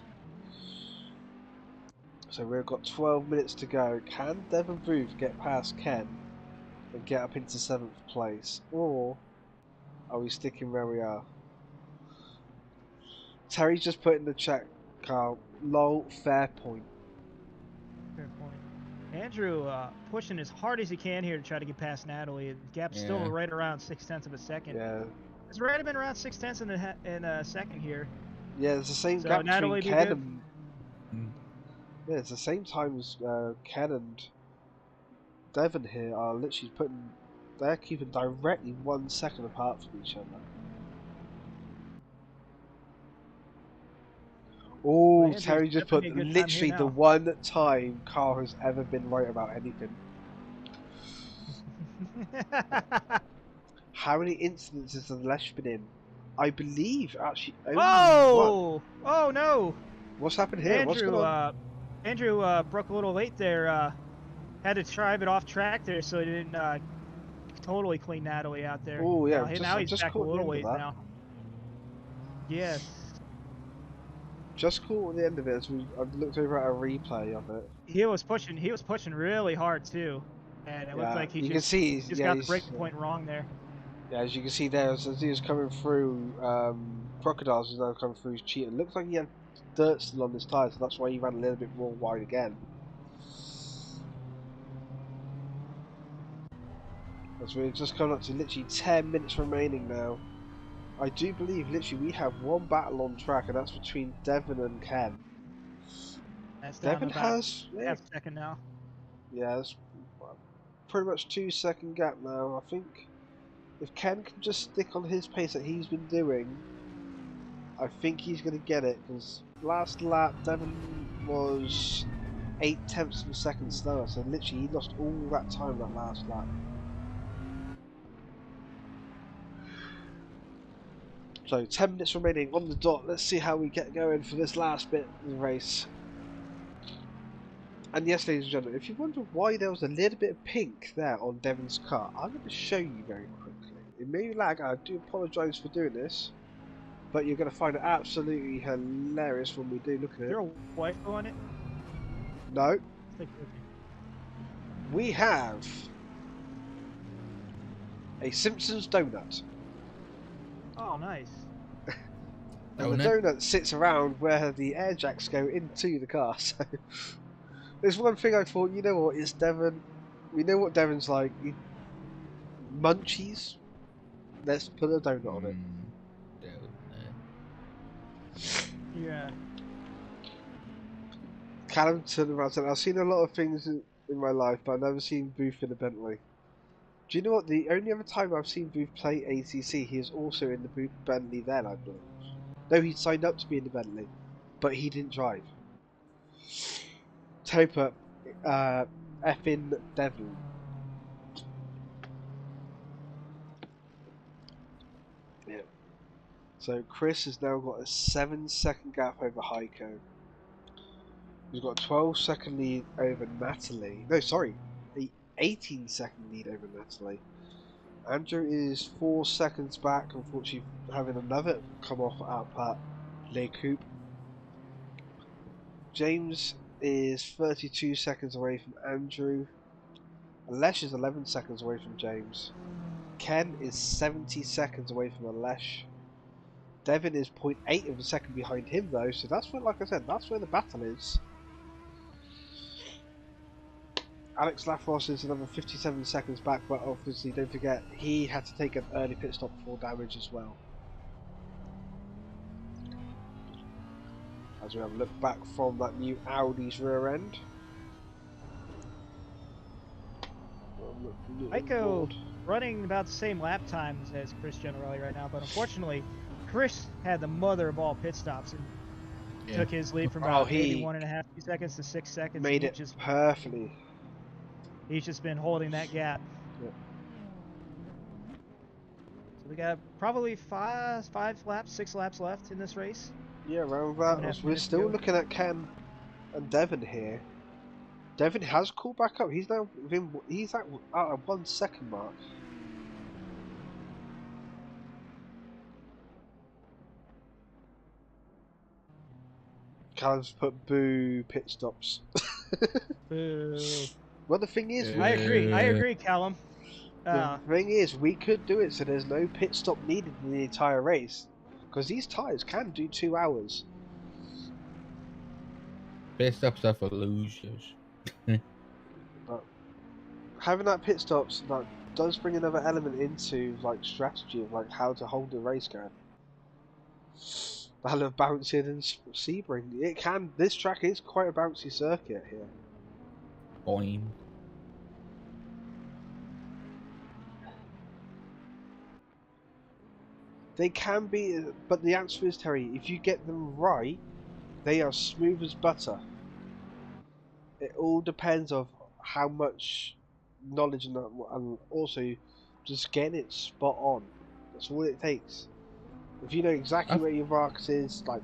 So we've got 12 minutes to go. Can Devon Booth get past Ken and get up into 7th place, or are we sticking where we are? Terry's just put in the chat, Carl. Lol, fair point. Fair point. Andrew pushing as hard as he can here to try to get past Natalie. The gap's still right around 0.6 of a second. Yeah. It's right been around 0.6 in a second here. Yeah, it's the same gap Natalie between Ken and... Yeah, it's the same time as Ken and Devon here are literally putting... They're keeping directly 1 second apart from each other. Oh, Terry just put literally the one time Carl has ever been right about anything. How many incidences has Lesh been in? I believe actually only one. Oh no! What's happened here? Andrew, what's going on? Andrew broke a little late there. Had to drive it off track there, so he didn't totally clean Natalie out there. Oh yeah, now he's back a little ways now. Yes. Just caught at the end of it as I've looked over at a replay of it. He was pushing really hard too, and it looked like he just got the breaking point wrong there. Yeah, as you can see there, as he was coming through, Crocodiles is now coming through his cheater. It looks like he had dirt still on his tyre, so that's why he ran a little bit more wide again. As we're just coming up to literally 10 minutes remaining now. I do believe literally we have one battle on track, and that's between Devon and Ken. That's down Devon to about has half a second now. yeah, it's pretty much 2-second gap now. I think if Ken can just stick on his pace that he's been doing, I think he's going to get it, because last lap Devon was 0.8 of a second slower, so literally he lost all that time that last lap. So 10 minutes remaining on the dot. Let's see how we get going for this last bit of the race. And yes, ladies and gentlemen, if you wonder why there was a little bit of pink there on Devon's car, I'm going to show you very quickly. It may lag, I do apologise for doing this, but you're going to find it absolutely hilarious when we do look at it. Is there a wife on it? No. Like, We have a Simpsons donut. oh, nice. And the donut sits around where the air jacks go into the car. So there's one thing I thought, you know what, it's Devon. We know what Devon's like. Munchies. Let's put a donut on it. Yeah. Callum turned around and said, I've seen a lot of things in my life, but I've never seen Booth in a Bentley. Do you know what? The only other time I've seen Booth play ACC, he is also in the Booth Bentley then, I believe. No, he signed up to be in the Bentley, but he didn't drive. Topa, effing Devon. Yeah. So Chris has now got a 7-second gap over Heiko. He's got a 12-second lead over Natalie. No, sorry, the 18-second lead over Natalie. Andrew is 4 seconds back, unfortunately having another come off at Le Coupe. James is 32 seconds away from Andrew. Alesh is 11 seconds away from James. Ken is 70 seconds away from Alesh. Devon is 0.8 of a second behind him though, so that's where, like I said, that's where the battle is. Alex Lafros is another 57 seconds back, but obviously don't forget he had to take an early pit stop for damage as well. As we have a look back from that new Audi's rear end. Heiko running about the same lap times as Chris Generelli right now, but unfortunately, Chris had the mother of all pit stops and took his lead from about maybe 1.5 seconds to 6 seconds. Made it just perfectly. He's just been holding that gap. Yep. So we got probably 6 laps left in this race. Yeah, around that. We're still looking at Ken and Devon here. Devon has called back up. He's now he's at a 1 second mark. Callum's put boo pit stops. Boo. Well, the thing is, I agree, Callum. The thing is, we could do it so there's no pit stop needed in the entire race, because these tyres can do 2 hours. Pit stops are for losers. But having that pit stops does bring another element into like strategy of like how to hold the race going. Battle of Bouncing and Sebring. It can. This track is quite a bouncy circuit here. Boing. They can be, but the answer is, Terry, if you get them right, they are smooth as butter. It all depends on how much knowledge and also just getting it spot on. That's all it takes. If you know exactly where your marks is, like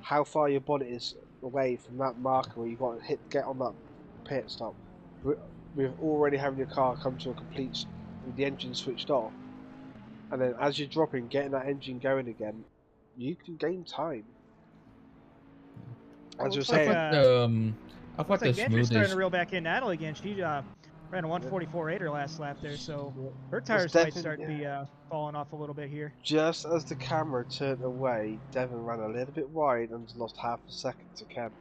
how far your bonnet is away from that marker where you got to get on that pit stop, with already having your car come to a complete, with the engine switched off, and then as you're dropping, getting that engine going again, you can gain time. As you're saying, I thought the Andrew's starting smoothest. to reel back in Natalie again. Ran a 144.8 last lap there, so her That's tires might Devin, start to be falling off a little bit here. Just as the camera turned away, Devin ran a little bit wide and lost half a second to Ken.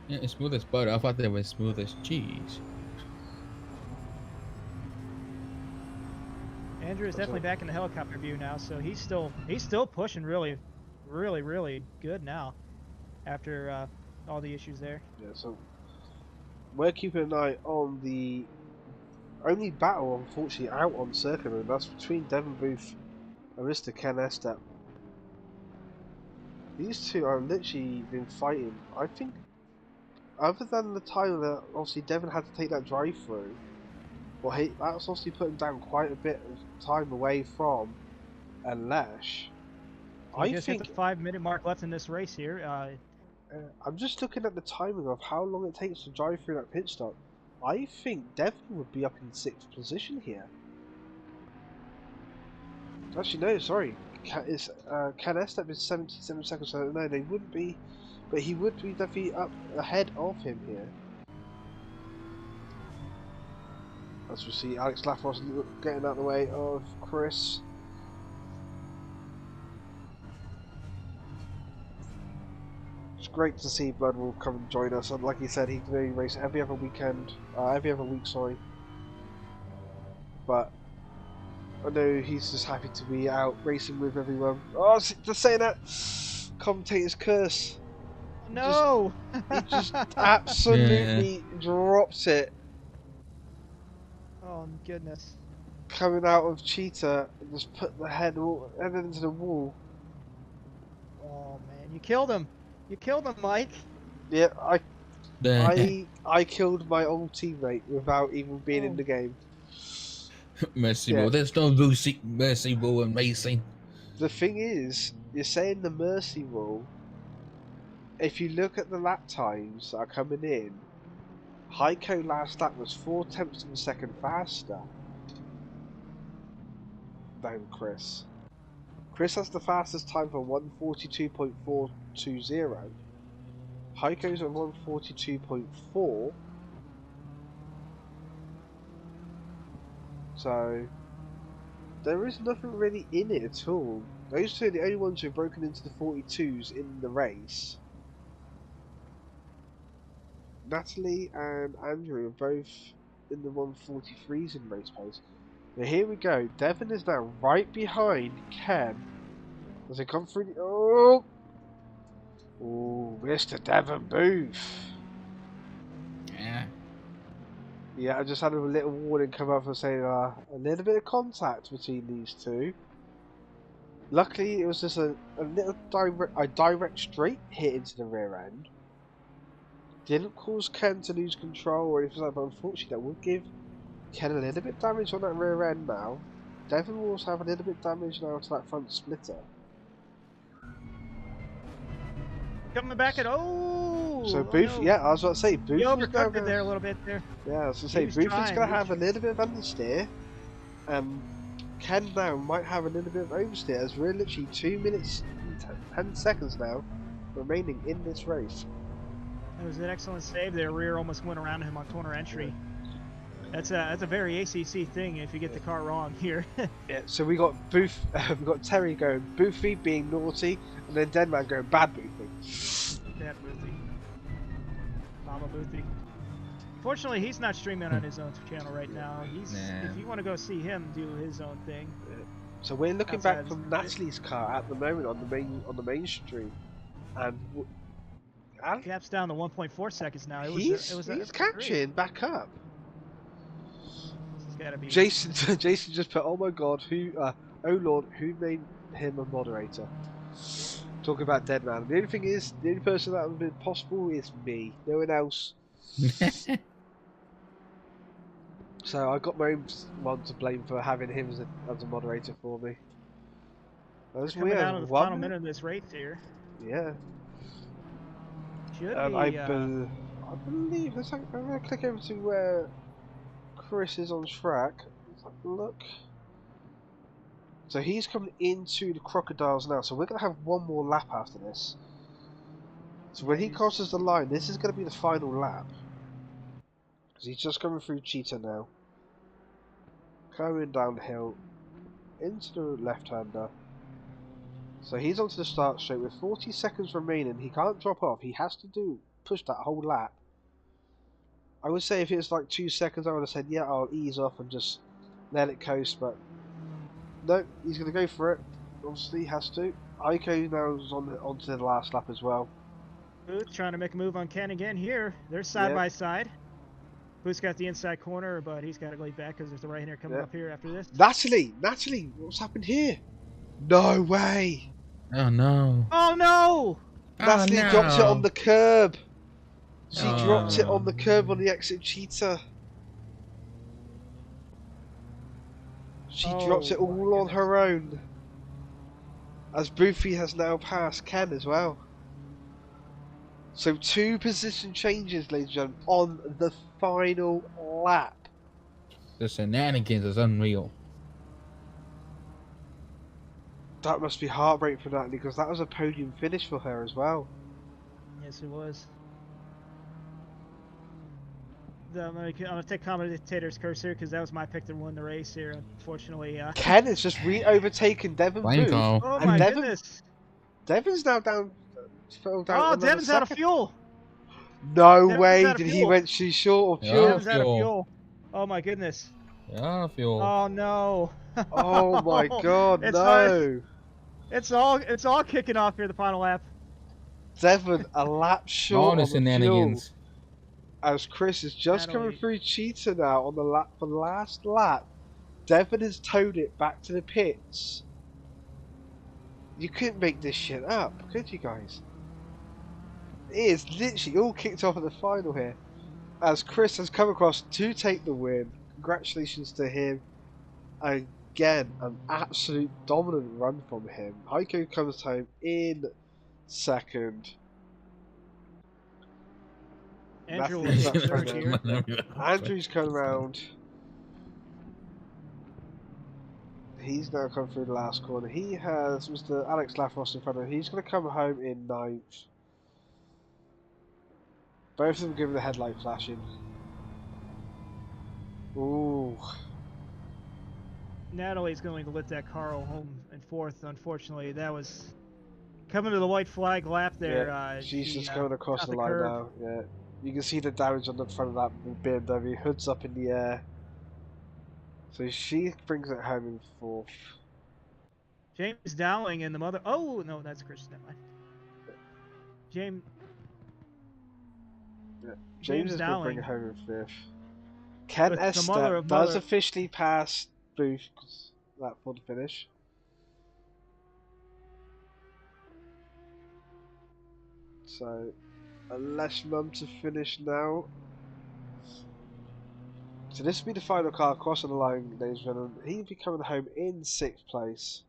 Yeah, it's smooth as butter. I thought they were smooth as cheese. Andrew is definitely back in the helicopter view now, so he's still pushing really good now after all the issues there. Yeah, so we're keeping an eye on the only battle, unfortunately, out on circuit, and that's between Devin Booth and Mr. Ken Estep. These two are literally been fighting. I think, other than the time that obviously Devin had to take that drive through, well, that's obviously putting down quite a bit of time away from Lesh. He just hit the 5-minute mark left in this race here. I'm just looking at the timing of how long it takes to drive through that pit stop. I think Devin would be up in 6th position here. Actually, no, sorry. Ken Estep is 77 seconds, so no, they wouldn't be. But he would be definitely up ahead of him here. As we see, Alex Lafros getting out of the way of Chris. It's great to see Bloodwolf come and join us, and like he said, he can only race every other weekend, every other week, sorry. But I know he's just happy to be out racing with everyone. Oh, just saying that, commentator's curse. No! He just absolutely drops it. Oh goodness! Coming out of Cheetah and just put the head into the wall. Oh man, you killed him! You killed him, Mike. Yeah, I killed my old teammate without even being in the game. Mercy rule. There's no mercy rule in racing. The thing is, you're saying the mercy rule. If you look at the lap times that are coming in, Heiko last lap was 0.4 of a second faster than Chris. Chris has the fastest time for 1:42.420. Heiko's at 1:42.4. So there is nothing really in it at all. Those two are the only ones who've broken into the 42s in the race. Natalie and Andrew are both in the 1:43s in race pace. But here we go. Devin is now right behind Ken as they come through the... Oh, Mr. Devin Booth. Yeah, I just had a little warning come up and saying a little bit of contact between these two. Luckily, it was just a little direct straight hit into the rear end. Didn't cause Ken to lose control or anything like that, but unfortunately that would give Ken a little bit damage on that rear end now. Devin will also have a little bit damage now to that front splitter. Coming back at So Booth, no. yeah, I was about to say Booth. You was now overcooked it there a little bit there. Yeah, I was going to say Booth is going to have a little bit of understeer. Ken now might have a little bit of oversteer as we're literally 2 minutes and 10 seconds now remaining in this race. That was an excellent save there. Rear almost went around him on corner entry. That's a very ACC thing if you get the car wrong here. Yeah, so we got Booth, we got Terry going Boothy being naughty, and then Denman going bad Boothy. Bad Boothy. Mama Boothy. Fortunately, he's not streaming on his own channel right now. If you want to go see him do his own thing. So we're looking back from Natalie's car at the moment on the main stream, and Gap's down to 1.4 seconds now. He's catching back up. Gotta be. Jason just put, oh my god, oh lord, who made him a moderator? Talking about Dead Man. The only thing is, the only person that would have been possible is me. No one else. So I got my own one to blame for having him as a moderator for me. That's coming down to the final minute of this race here. Yeah. Should be. I believe. I'm gonna click over to where Chris is on track. Let's have a look. So he's coming into the Crocodiles now. So we're going to have one more lap after this. So when he crosses the line, this is going to be the final lap. Because he's just coming through Cheetah now. Coming downhill into the left-hander. So he's onto the start straight with 40 seconds remaining. He can't drop off. He has to push that whole lap. I would say if it was like 2 seconds, I would have said, yeah, I'll ease off and just let it coast. But no, he's going to go for it. Obviously, he has to. Aiko now is onto the last lap as well. Booth trying to make a move on Ken again here. They're side by side. Booth's got the inside corner, but he's got to go back because there's the right-hander coming up here after this. Natalie, what's happened here? No way! Oh no! Oh no! Natalie dropped it on the curb. She dropped it on the curb on the exit Cheetah. She dropped it all on her own. As Boofy has now passed Ken as well. So 2 position changes, ladies and gentlemen, on the final lap. The shenanigans is unreal. That must be heartbreaking for Natalie because that was a podium finish for her as well. Yes, it was. I'm gonna take commentator's curse here because that was my pick to win the race here. Unfortunately, Ken has just overtaken Devon Booth. Oh my goodness! Devon's now down. Oh, Devon's out of fuel. No way! Did he went too short of fuel? Devon's out of fuel. Oh my goodness. Yeah, fuel. Oh no. Oh my God! No. It's all kicking off here. The final lap. Devon a lap short of fuel. As Chris is just coming through Cheetah now on the last lap. Devon has towed it back to the pits. You couldn't make this shit up, could you guys? It is literally all kicked off at the final here. As Chris has come across to take the win. Congratulations to him. Again, an absolute dominant run from him. Heiko comes home in second. Andrew's come around. He's now come through the last corner. He has Mr. Alex Lafrost in front of him. He's going to come home in 9th. Both of them giving the headlight flashing. Ooh. Natalie's going to let that Carl home in 4th. Unfortunately, that was coming to the white flag lap there. Yeah, she's just going across the line now. Yeah. You can see the damage on the front of that BMW. Hood's up in the air. So she brings it home in 4th. James Dowling and the mother. Oh no, that's Chris. Never mind. James. Yeah. James is going to bring it home in 5th. Ken Estep does officially pass Booth that for the finish. So, unless mum to finish now. So this will be the final car crossing the line, ladies and gentlemen. He'll be coming home in 6th place.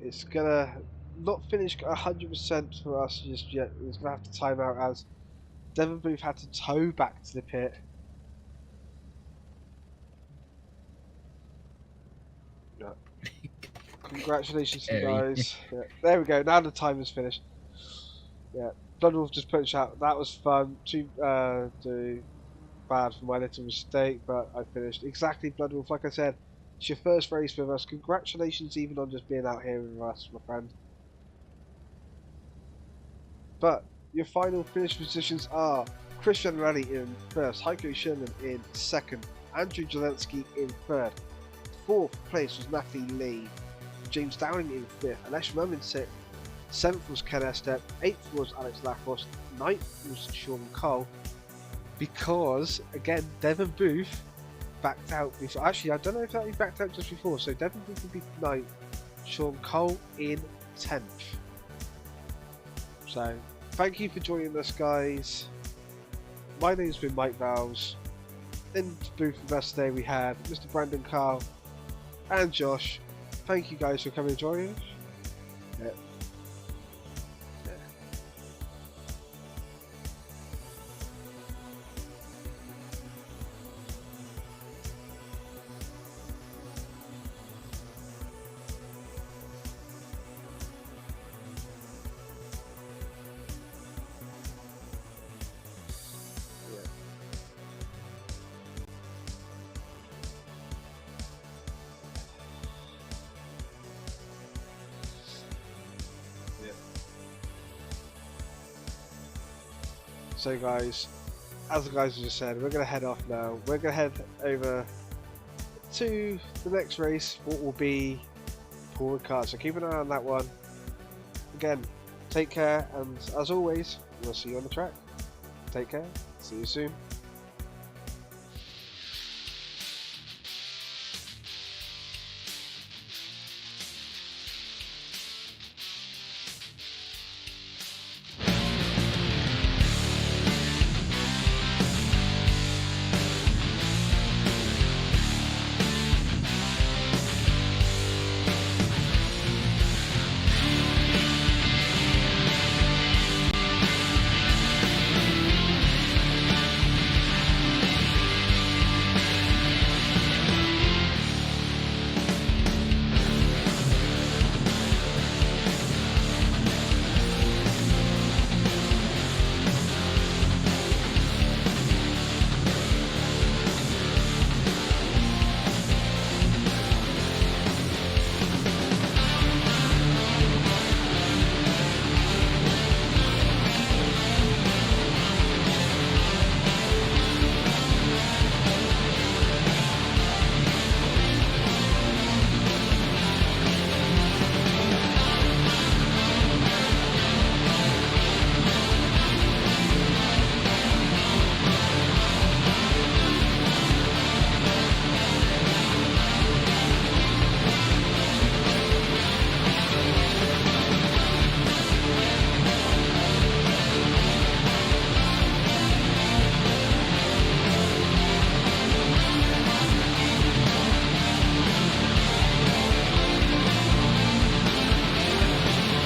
It's gonna not finish 100% for us just yet. It's gonna have to time out as Devon Booth had to tow back to the pit. Yeah. Congratulations to you guys. Yeah. There we go. Now the time is finished. Yeah, Bloodwolf just punched out. That was fun. Too bad for my little mistake, but I finished. Exactly, Bloodwolf. Like I said, it's your first race with us. Congratulations even on just being out here with us, my friend. But your final finish positions are Christian Rally in 1st, Heiko Sherman in 2nd, Andrew Jelensky in 3rd. 4th place was Natalie Lee, James Dowling in 5th, Alex Mum in 6th, 7th was Ken Estep, 8th was Alex Lafrost, 9th was Sean Cole. Because, again, Devon Booth backed out before. Actually, I don't know if he backed out just before. So Devon Booth will be 9th, Sean Cole in 10th. So, thank you for joining us, guys. My name's been M.Vowles. In the booth with us today we had Mr. Brandon Carl and Josh. Thank you guys for coming and joining us. Yeah. So guys, as the guys just said, we're going to head off now. We're going to head over to the next race, what will be Paul Ricard. So keep an eye on that one. Again, take care, and as always, we'll see you on the track. Take care. See you soon.